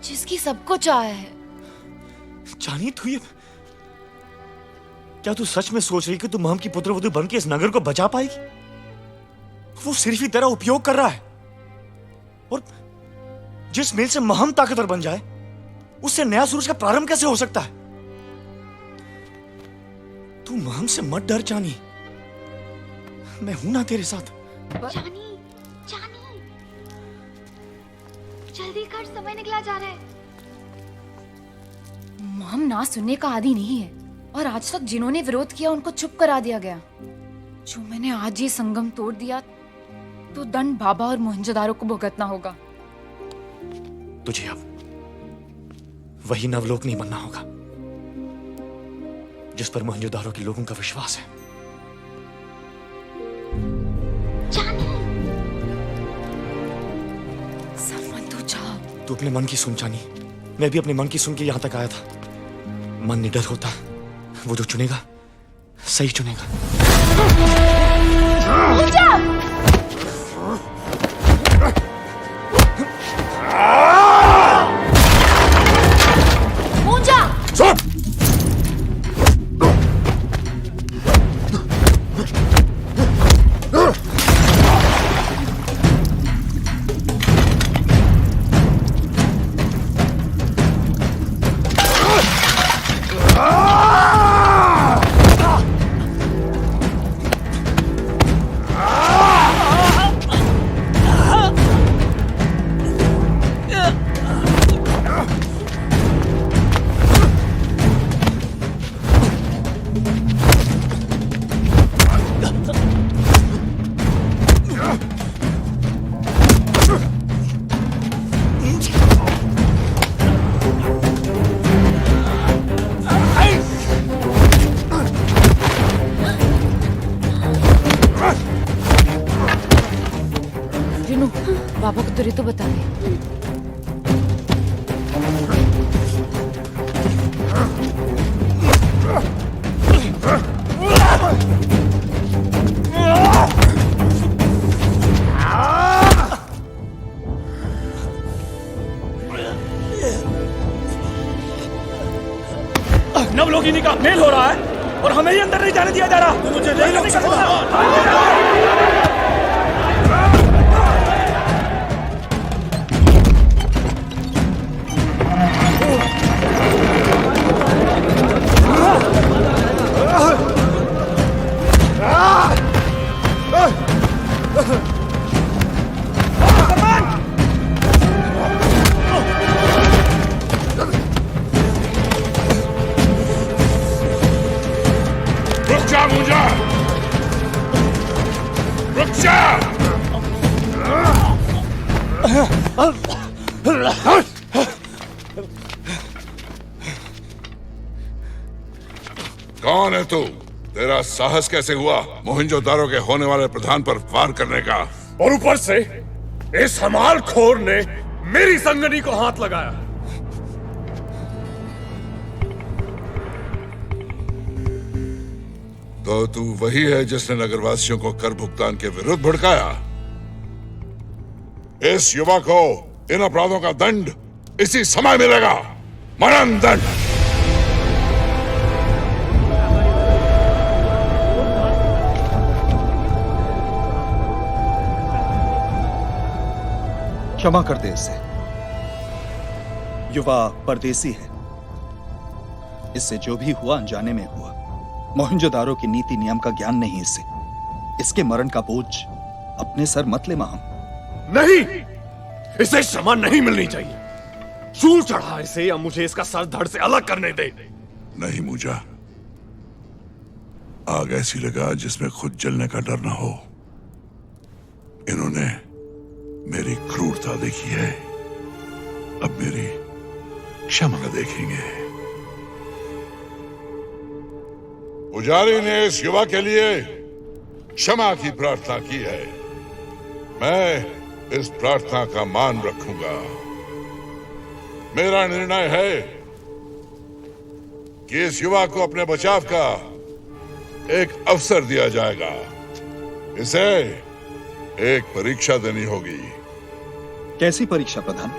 जिसकी सबको चाह है। चानी, तू ये क्या तू सच में सोच रही कि तू महम की पुत्रवधू बनके इस नगर को बचा पाएगी? वो सिर्फ ही तेरा उपयोग कर रहा है। और जिस मेल से महम ताकतवर बन जाए उससे नया सूरज का प्रारंभ कैसे हो सकता है? तू महम से मत डर चानी, मैं हूं ना तेरे साथ। चानी, चानी, जल्दी कर, समय निकला जा रहा है। महम ना सुनने का आदी नहीं है और आज तक जिन्होंने विरोध किया उनको चुप करा दिया गया। जो मैंने आज ये संगम तोड़ दिया तो दंड बाबा और मोहनजोदारो को भुगतना होगा। तुझे अब वही नवलोक नहीं बनना होगा जिस पर मोहनजोदारो के लोगों का विश्वास है। सरमन, तू जा। तू अपने मन की सुन चानी, मैं भी अपने मन की सुन के यहां तक आया था। मन निडर होता, वो जो चुनेगा सही चुनेगा। बाबा को तुरे तो बता दे। नवलोकिनी का मेल हो रहा है और हमें ही अंदर नहीं जाने दिया जा रहा। तो मुझे नहीं रोक सकता। कौन है तू? तेरा साहस कैसे हुआ मोहनजोदारो के होने वाले प्रधान पर वार करने का? और ऊपर से इस हमालखोर ने मेरी संगनी को हाथ लगाया। तो तू वही है जिसने नगरवासियों को कर भुगतान के विरुद्ध भड़काया। इस युवा को इन अपराधों का दंड इसी समय मिलेगा, मरण दंड। क्षमा कर दे इसे। युवा परदेसी है, इससे जो भी हुआ अनजाने में हुआ। मोहनजोदारो की नीति नियम का ज्ञान नहीं इसे। इसके मरण का बोझ अपने सर मत ले माम। नहीं, इसे क्षमा नहीं मिलनी चाहिए। शूल चढ़ा इसे या मुझे इसका सर धड़ से अलग करने दे। नहीं मूजा, आग ऐसी लगा जिसमें खुद जलने का डर ना हो। इन्होंने मेरी क्रूरता देखी है, अब मेरी क्षमा देखेंगे। पुजारी ने इस युवा के लिए क्षमा की प्रार्थना की है। मैं इस प्रार्थना का मान रखूंगा। मेरा निर्णय है कि इस युवा को अपने बचाव का एक अवसर दिया जाएगा। इसे एक परीक्षा देनी होगी। कैसी परीक्षा प्रधान?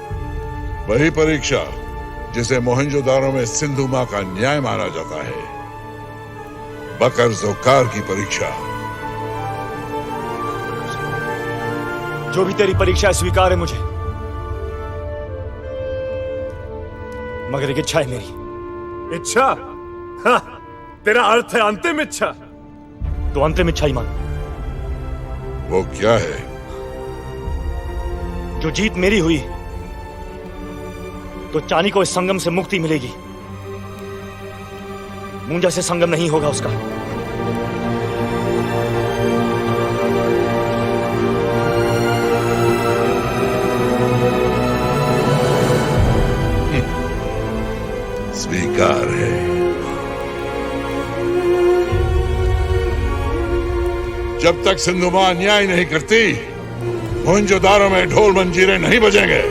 वही परीक्षा जिसे मोहनजोदारो में सिंधु मां का न्याय माना जाता है, बकर ज़ोकार की परीक्षा। जो भी तेरी परीक्षा है स्वीकार है मुझे, मगर एक इच्छा है मेरी। इच्छा? हाँ, तेरा अर्थ है अंतिम इच्छा। तो अंतिम इच्छा ही मान। वो क्या है? जो जीत मेरी हुई तो चानी को इस संगम से मुक्ति मिलेगी। मुंजा से संगम नहीं होगा उसका। स्वीकार है। जब तक सिंधु मां न्याय नहीं करती, मोहनजोदारो में ढोल मंजीरे नहीं बजेंगे।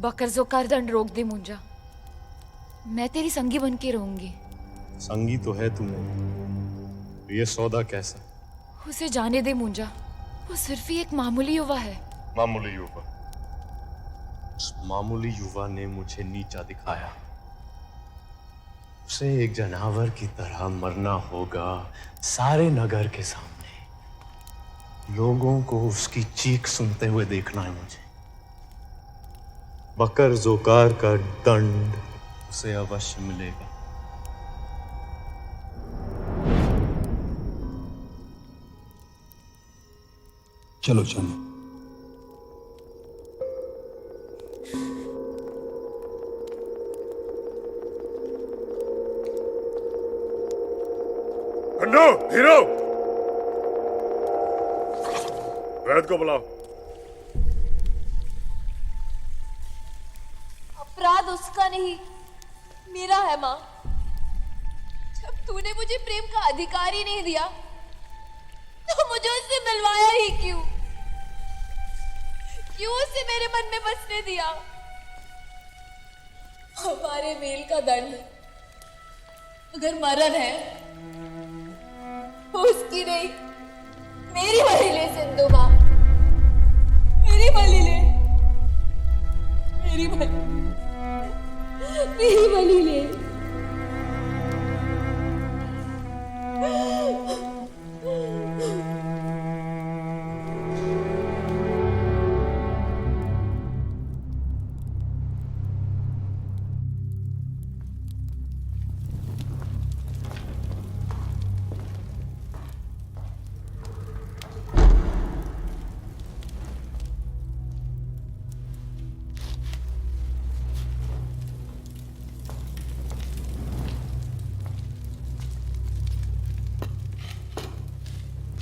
बकर ज़ोकार दंड रोक दे मुंजा। मैं तेरी संगी बन के रहूंगी। संगी तो है तुम्हें, तो ये सौदा कैसा? उसे जाने दे मुंजा, वो सिर्फ ही एक मामूली युवा है। मामूली युवा? उस मामूली युवा ने मुझे नीचा दिखाया। उसे एक जानवर की तरह मरना होगा सारे नगर के सामने। लोगों को उसकी चीख सुनते हुए देखना है मुझे। बकर ज़ोकार का दंड उसे अवश्य मिलेगा। चलो चलो। खंडू, हीरो, वैद को बुलाओ। अपराध उसका नहीं, मेरा है माँ। जब तूने मुझे प्रेम का अधिकार ही नहीं दिया, तो मुझे उससे मिलवाया ही क्यों? क्यों उसे मेरे मन में बसने दिया? हमारे मेल का दंड अगर मरण है, तो उसकी नहीं, मेरी बलि ले सिंधु माँ, मेरी बलि ले, मेरी बलि ले।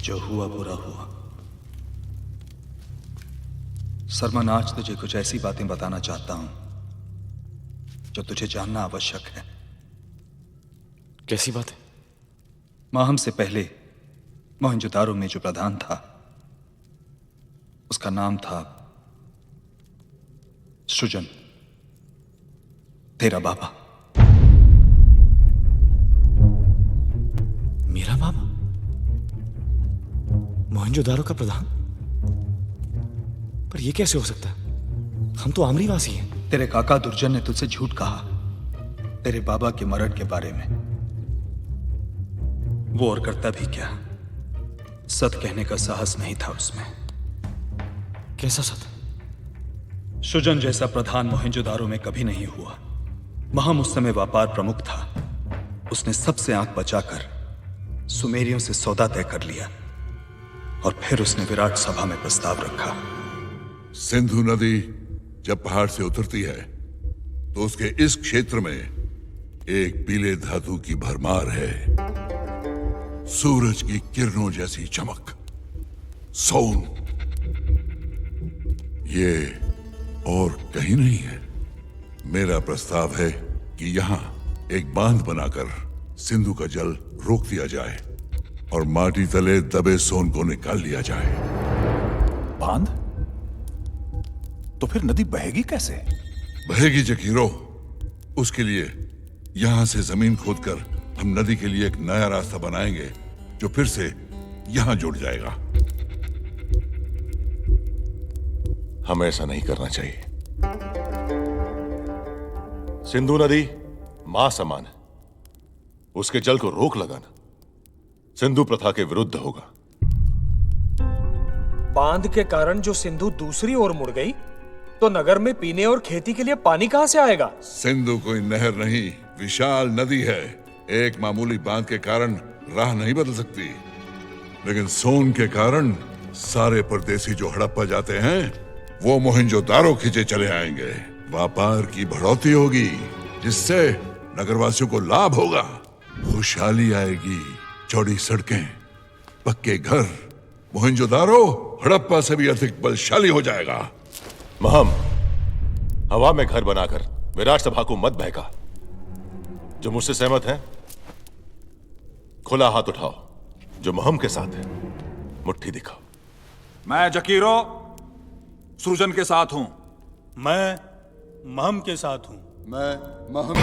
जो हुआ बुरा हुआ। सरमन, आज तुझे कुछ ऐसी बातें बताना चाहता हूं जो तुझे जानना आवश्यक है। कैसी बात है? माहम से पहले मोहनजोदारो में जो प्रधान था उसका नाम था सृजन, तेरा बाबा। मेरा बाबा मोहनजोदारो का प्रधान? पर यह कैसे हो सकता है? हम तो आमरीवासी हैं। तेरे काका दुर्जन ने तुझसे झूठ कहा तेरे बाबा के मरण के बारे में। वो और करता भी क्या, सत कहने का साहस नहीं था उसमें। कैसा सत? सृजन जैसा प्रधान मोहनजोदारो में कभी नहीं हुआ। महम उस समय व्यापार प्रमुख था। उसने सबसे आंख बचाकर सुमेरियों से सौदा तय कर लिया और फिर उसने विराट सभा में प्रस्ताव रखा। सिंधु नदी जब पहाड़ से उतरती है तो उसके इस क्षेत्र में एक पीले धातु की भरमार है, सूरज की किरणों जैसी चमक, सोन। ये और कहीं नहीं है। मेरा प्रस्ताव है कि यहां एक बांध बनाकर सिंधु का जल रोक दिया जाए और माटी तले दबे सोन को निकाल लिया जाए। बांध? तो फिर नदी बहेगी कैसे? बहेगी जकीरो। उसके लिए यहां से जमीन खोदकर हम नदी के लिए एक नया रास्ता बनाएंगे जो फिर से यहां जुड़ जाएगा। हमें ऐसा नहीं करना चाहिए। सिंधु नदी मां समान है, उसके जल को रोक लगाना सिंधु प्रथा के विरुद्ध होगा। बांध के कारण जो सिंधु दूसरी ओर मुड़ गई तो नगर में पीने और खेती के लिए पानी कहां से आएगा? सिंधु कोई नहर नहीं, विशाल नदी है। एक मामूली बांध के कारण राह नहीं बदल सकती, लेकिन सोन के कारण सारे परदेसी जो हड़प्पा जाते हैं वो मोहनजोदारो खींचे चले आएंगे। व्यापार की बढ़ोतरी होगी जिससे नगरवासियों को लाभ होगा, खुशहाली आएगी, चौड़ी सड़कें, पक्के घर। मोहनजोदारो हड़प्पा से भी अधिक बलशाली हो जाएगा। महम, हवा में घर बनाकर विराट सभा को मत बहका। जो मुझसे सहमत है खुला हाथ उठाओ, जो महम के साथ है मुट्ठी दिखाओ। मैं जकीरो सृजन के साथ हूं। मैं महम के साथ हूं। मैं महम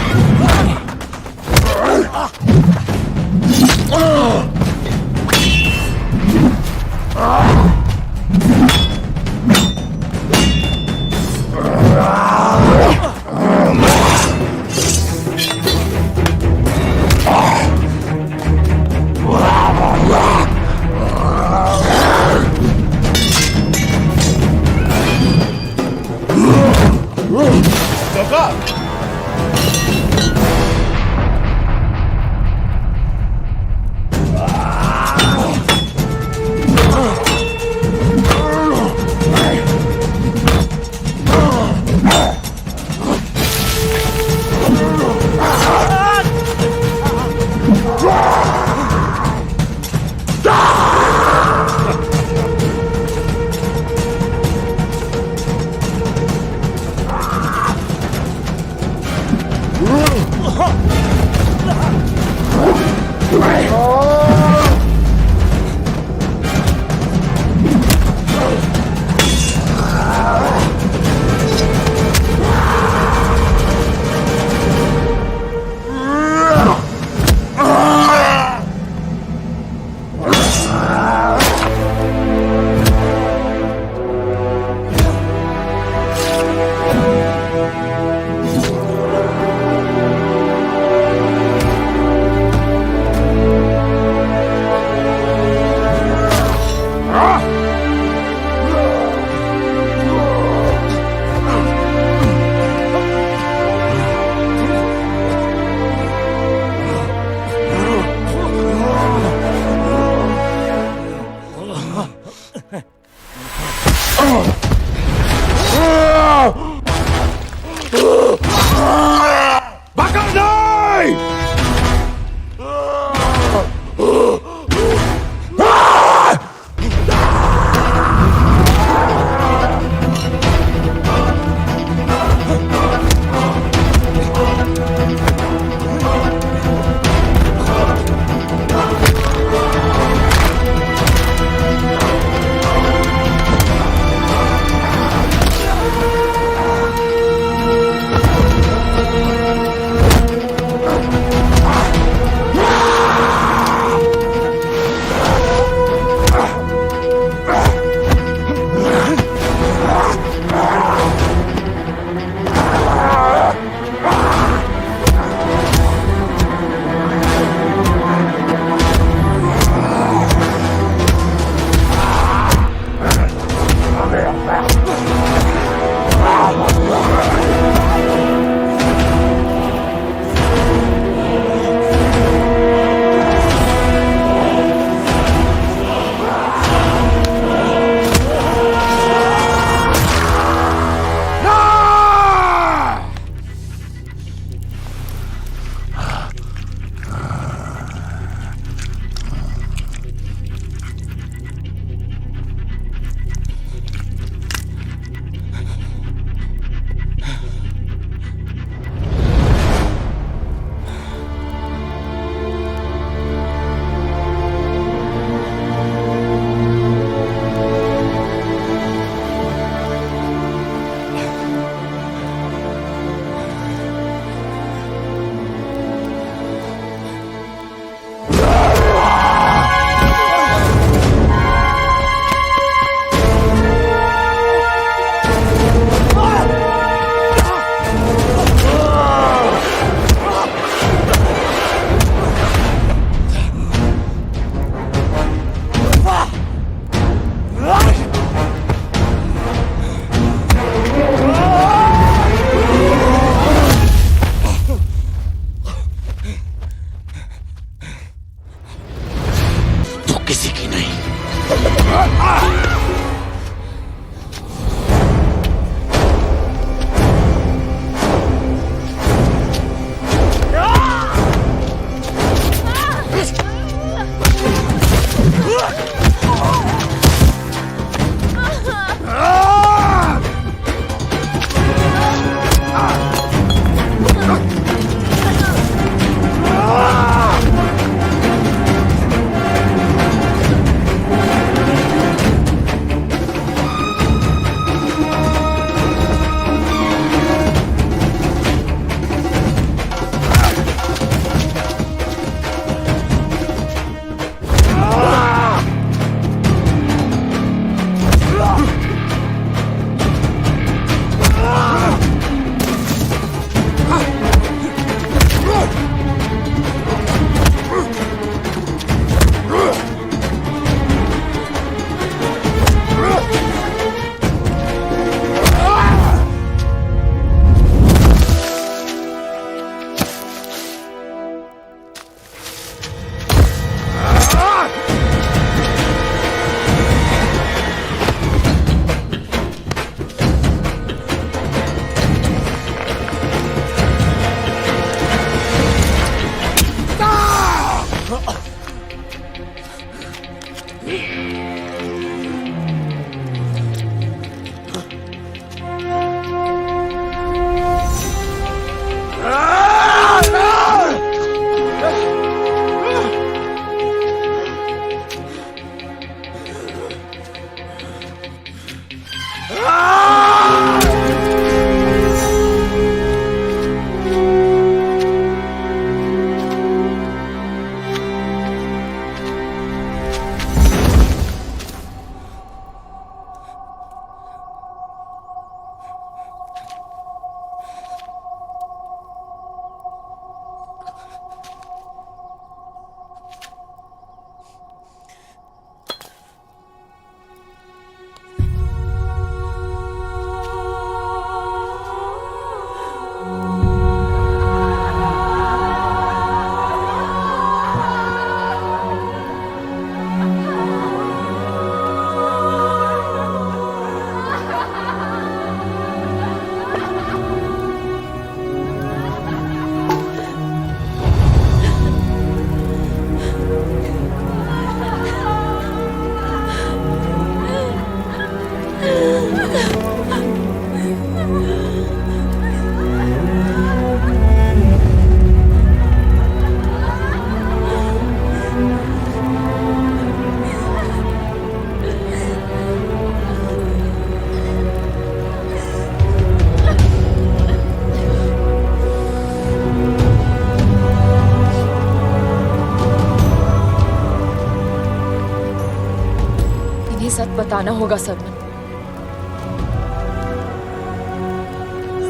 सच बताना होगा सरमन।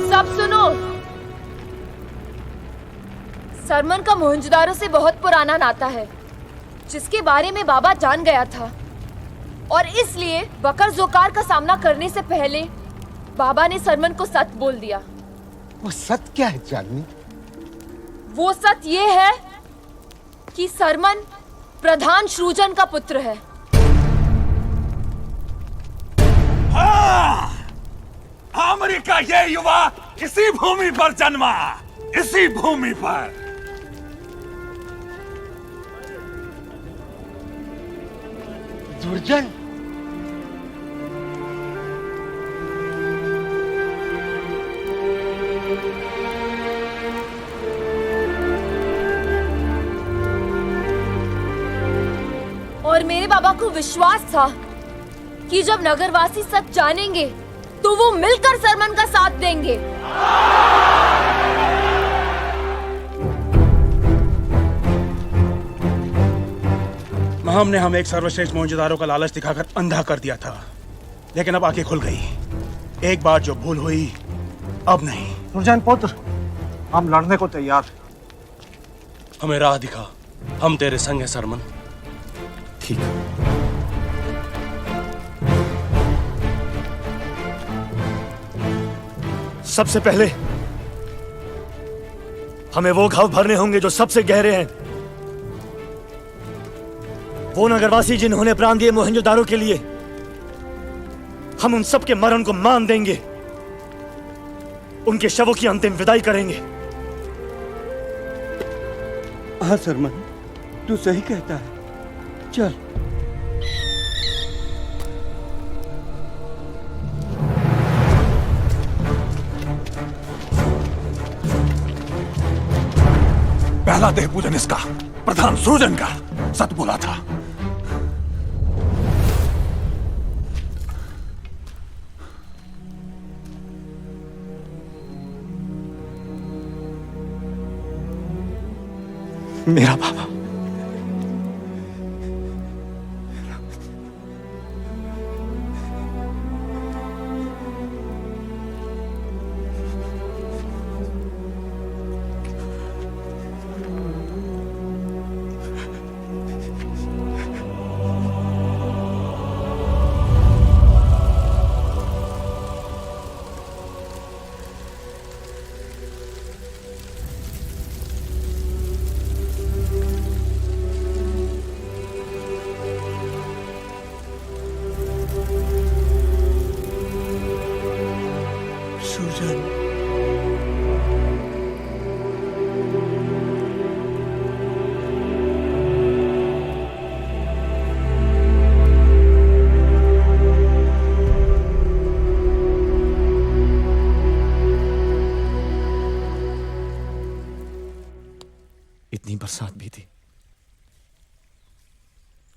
सब सुनो, सरमन का मोहनजोदारो से बहुत पुराना नाता है जिसके बारे में बाबा जान गया था और इसलिए बकर जोकार का सामना करने से पहले बाबा ने सरमन को सच बोल दिया। वो सच क्या है चांदनी? वो सच ये है कि सरमन प्रधान श्रुजन का पुत्र है। हाँ, अमेरिका ये युवा इसी भूमि पर जन्मा, इसी भूमि पर। दुर्जन, और मेरे बाबा को विश्वास था कि जब नगरवासी सच जानेंगे तो वो मिलकर सरमन का साथ देंगे। महम ने हमें एक सर्वश्रेष्ठ मोहनजोदारो का लालच दिखाकर अंधा कर दिया था, लेकिन अब आंखें खुल गई। एक बार जो भूल हुई अब नहीं। दुर्जन पुत्र, हम लड़ने को तैयार हैं। हमें राह दिखा, हम तेरे संग हैं सरमन। ठीक है। सबसे पहले हमें वो घाव भरने होंगे जो सबसे गहरे हैं। वो नगरवासी जिन्होंने प्राण दिए मोहनजोदारो के लिए, हम उन सब के मरण को मान देंगे, उनके शवों की अंतिम विदाई करेंगे। हाँ सरमन, तू सही कहता है। चल। पहला देह पूजन इसका प्रधान सृजन का सत बोला था। मेरा बाबा, इतनी बरसात भी थी,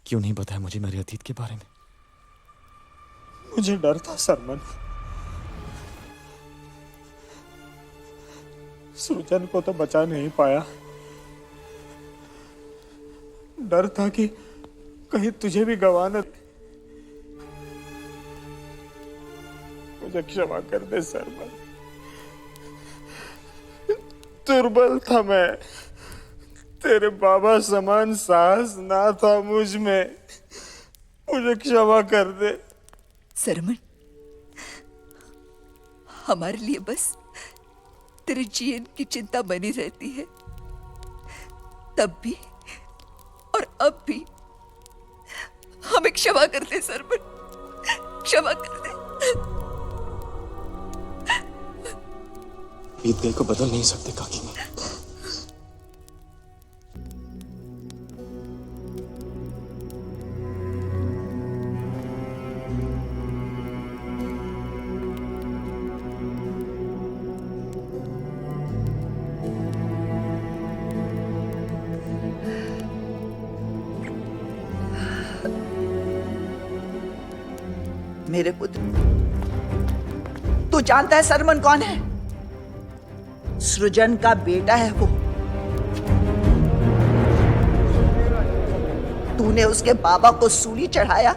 क्यों नहीं बताया मुझे मेरे अतीत के बारे में? मुझे डर था सरमन, सृजन को तो बचा नहीं पाया। डर था कि कहीं तुझे भी गवा न। मुझे क्षमा कर दे सरमन, दुर्बल था मैं। तेरे बाबा समान साहस ना था मुझ में। मुझे क्षमा कर दे सरमन। हमारे लिए बस तेरे जीवन की चिंता बनी रहती है, तब भी और अब भी। हमें क्षमा कर दे सरमन, क्षमा कर दे। बीत गए को बदल नहीं सकते काकी। मेरे पुत्र, तू जानता है सरमन कौन है? सृजन का बेटा है वो। तूने उसके बाबा को सूली चढ़ाया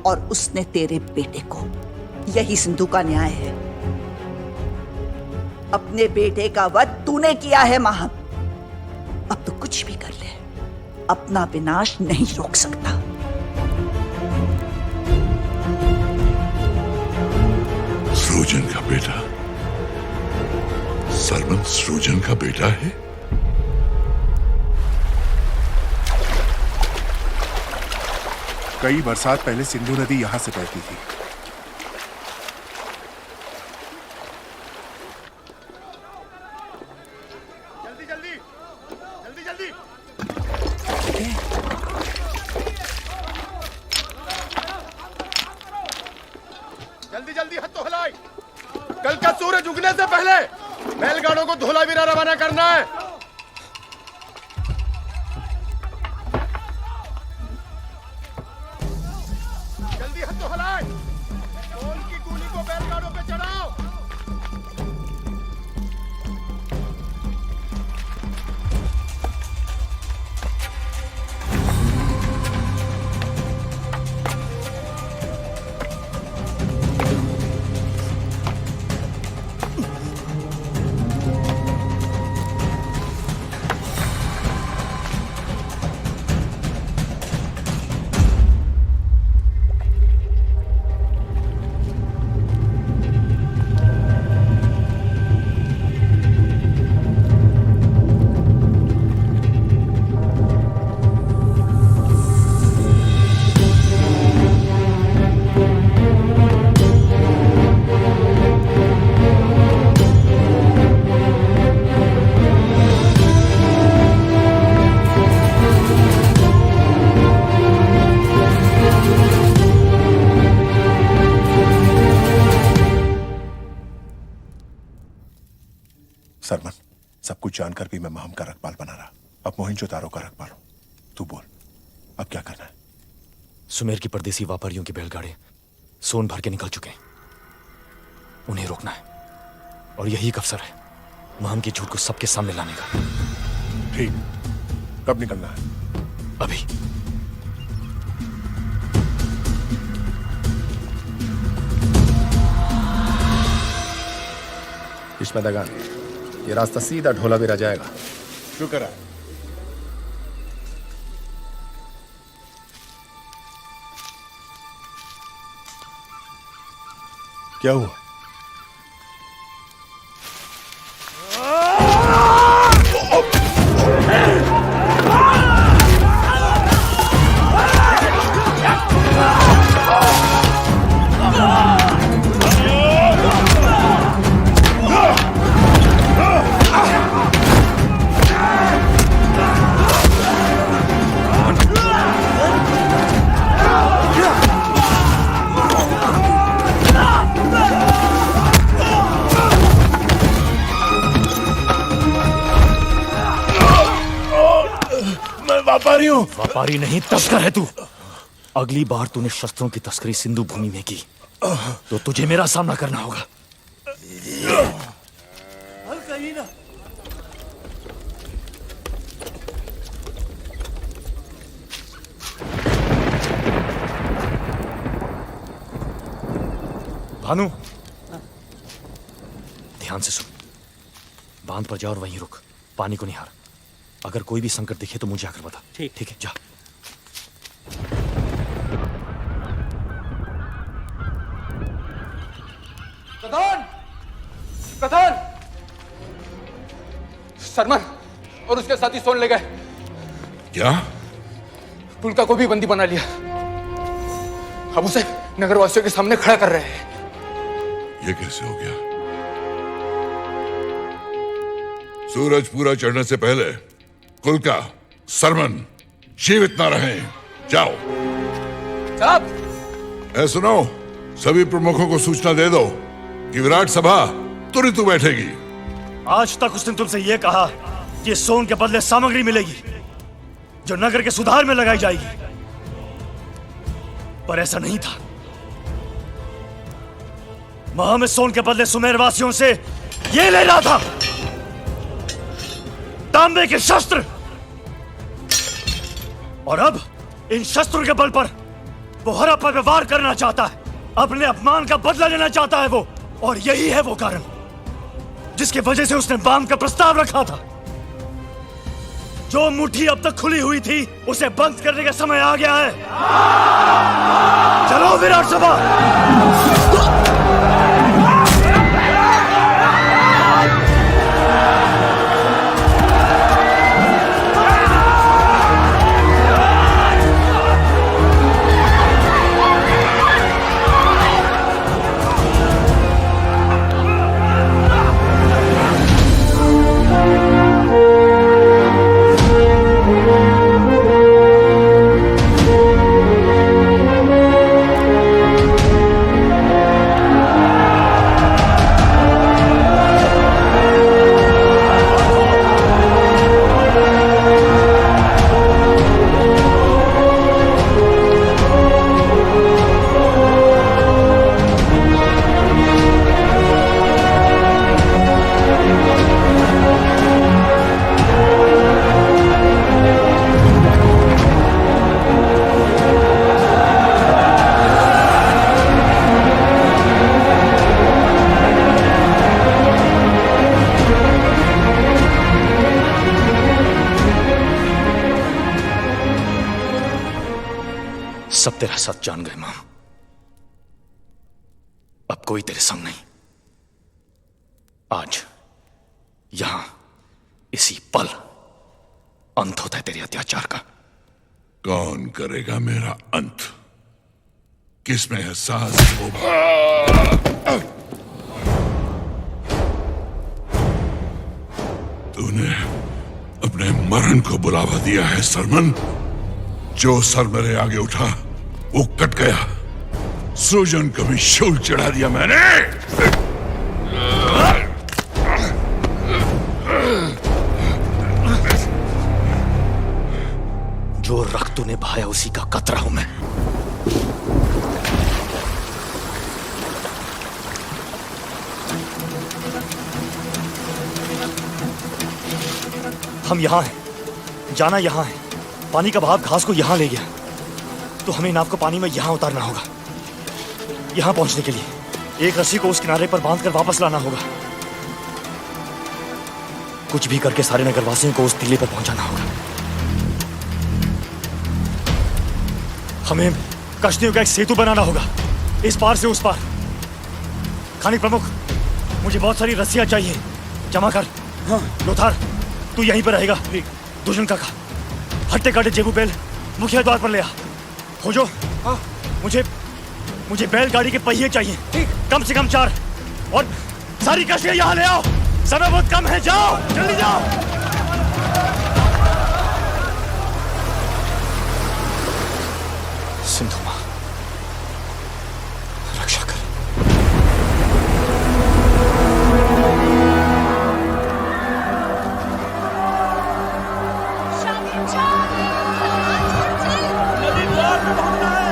और उसने तेरे बेटे को। यही सिंधु का न्याय है। अपने बेटे का वध तूने किया है महम। अब तो कुछ भी कर ले, अपना विनाश नहीं रोक सकता। सृजन का बेटा? सरमन सृजन का बेटा है? कई बरसात पहले सिंधु नदी यहां से बहती थी। जल्दी जल्दी जल्दी जल्दी। जल्दी जल्दी हाथ तो हिलाई। कल का सूरज उगने से पहले बैलगाड़ों को धोलावीरा रवाना करना है। जल्दी हाथ तो हिलाई। सोन की कूली को बैलगाड़ों पे चढ़ाओ। कुछ जानकर भी मैं महम का रखवाल बना रहा, अब मोहिंजोदारो का रखवाल हूं। तू बोल, अब क्या करना है? सुमेर की परदेसी व्यापारियों की बैलगाड़े सोन भर के निकल चुके हैं। उन्हें रोकना है और यही एक अवसर है महम की झूठ को सबके सामने लाने का। ठीक, कब निकलना है? अभी। दगान, ये रास्ता सीधा ढोलावीरा जाएगा। शुक्र है। क्या हुआ? व्यापारी नहीं, तस्कर है तू। अगली बार तूने शस्त्रों की तस्करी सिंधु भूमि में की तो तुझे मेरा सामना करना होगा। भानु, ध्यान से सुन। बांध पर जा और वहीं रुक, पानी को निहार। अगर कोई भी संकट दिखे तो मुझे आकर बता। ठीक है, जा। कदन! कदन! सरमन और उसके साथी सोन ले गए। क्या? पुलका को भी बंदी बना लिया। अब उसे नगरवासियों के सामने खड़ा कर रहे हैं। ये कैसे हो गया? सूरज पूरा चढ़ने से पहले कुलका, सरमन जीवित ना रहे। जाओ। साहब! सुनो, सभी प्रमुखों को सूचना दे दो कि विराट सभा तुरंत बैठेगी। आज तक उसने तुमसे यह कहा कि सोन के बदले सामग्री मिलेगी जो नगर के सुधार में लगाई जाएगी, पर ऐसा नहीं था। महम सोन के बदले सुमेर वासियों से यह ले रहा था, तांबे के शस्त्र। और अब इन शस्त्रों के बल पर वो हड़प्पा पे वार करना चाहता है, अपने अपमान का बदला लेना चाहता है वो। और यही है वो कारण जिसकी वजह से उसने बाम का प्रस्ताव रखा था। जो मुट्ठी अब तक खुली हुई थी उसे बंद करने का समय आ गया है। चलो विराट सभा। सब तेरा सच जान गए मां। अब कोई तेरे संग नहीं। आज यहां इसी पल अंत होता है तेरे अत्याचार का। कौन करेगा मेरा अंत? किसमें एहसास होगा? तूने अपने मरण को बुलावा दिया है सरमन। जो सर मेरे आगे उठा वो कट गया। सृजन को भी शूल चढ़ा दिया मैंने। तूने बहाया उसी का कतरा हूं मैं। हम यहां हैं, जाना यहां है। पानी का बहाव घास को यहां ले गया, तो हमें नाव को पानी में यहां उतारना होगा। यहां पहुंचने के लिए एक रस्सी को उस किनारे पर बांधकर वापस लाना होगा। कुछ भी करके सारे नगरवासियों को उस टीले पर पहुंचाना होगा। हमें कश्तियों का एक सेतु बनाना होगा, इस पार से उस पार। खानिक प्रमुख, मुझे बहुत सारी रस्सियां चाहिए, जमा कर। हाँ। लोथार, तू यहीं पर रहेगा। दुष्यंत काका, हट्टे काटे जेबूबेल मुखिया द्वार पर ले आ। खोजो। हाँ। मुझे बैलगाड़ी के पहिए चाहिए, कम से कम 4, और सारी कश्तियां यहाँ ले आओ। समय बहुत कम है, जाओ जल्दी जाओ। सिंधु मां, रक्षा कर। नदी द्वार पे पहुंचना है।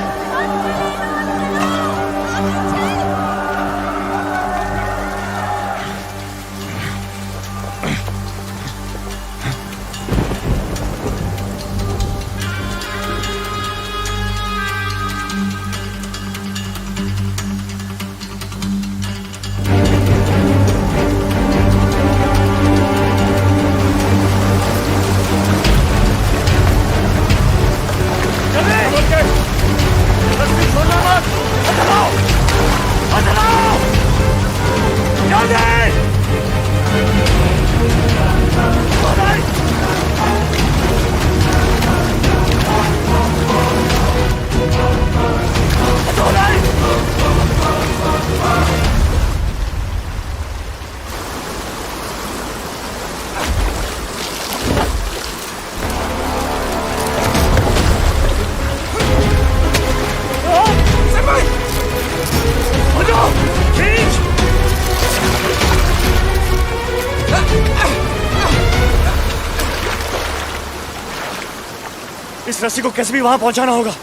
इस रस्सी को कैसे भी वहां पहुंचाना होगा।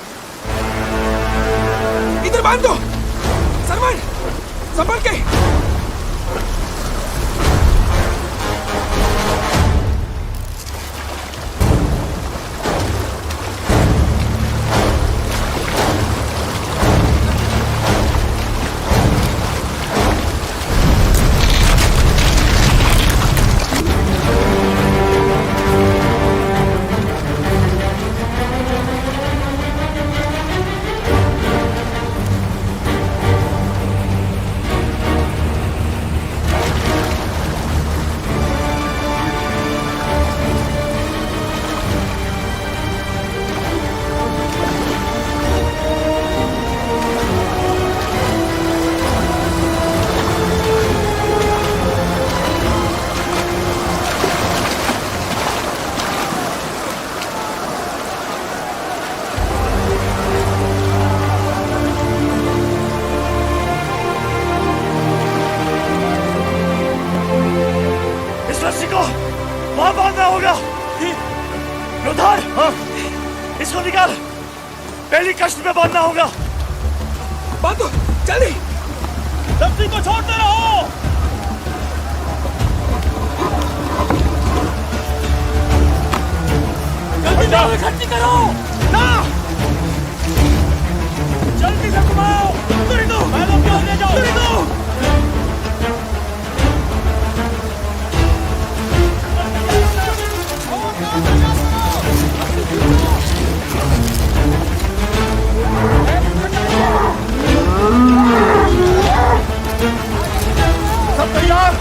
इधर बांध दो सरमन, संभल के। वहां बांधना होगा। लोथार, इसको निकाल, पहली कश्ती में बांधना होगा। बांधो जल्दी। रस्सी को छोड़ते रहो। जल्दी जाओ, इकट्ठी करो ना। जल्दी से घुमाओ। तुरी दो, बैलों की ओर ले जाओ। तुरी दो। सब तैयार?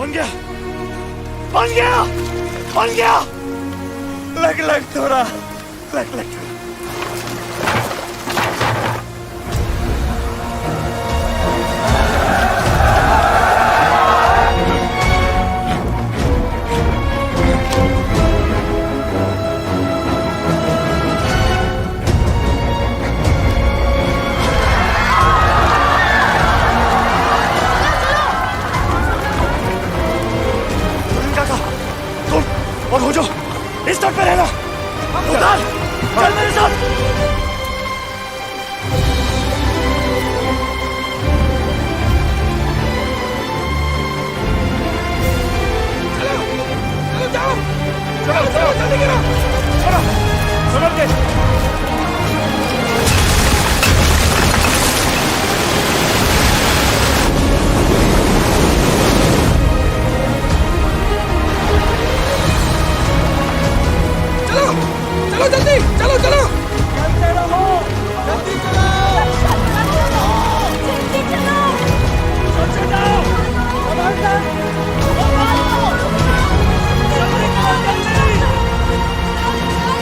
बन गया, बन गया, बन गया। लग थोड़ा, लग थोड़ा। और हो जाओ, इस तट पे रहना। उतार, चल मेरे साथ। चलो, जाओ, चलो, जल्दी गिरो, चलो, संभल के। चलो जल्दी, चलो चलो, चलते रहो, जल्दी चलो, जल्दी चलो, सोचे जाओ,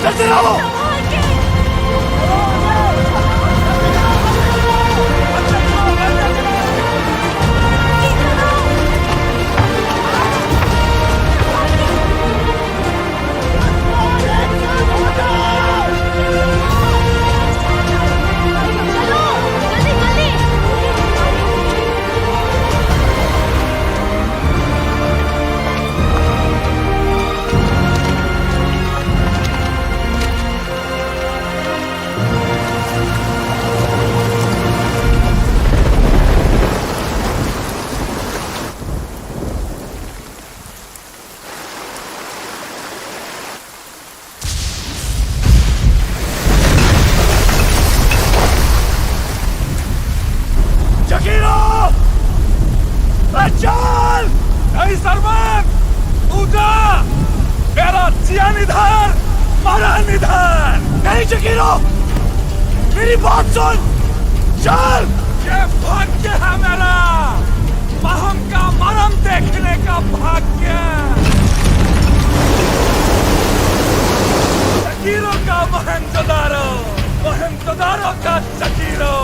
चलते रहो। चल! नहीं सरमन! ऊँचा! मेरा जियान इधर, मरण इधर! नहीं जकीरो! मेरी बात सुन! चल! ये भाग्य है मेरा! महम का मरम देखने का भाग्य! जकीरो का मोहनजोदारो! मोहनजोदारो का जकीरो!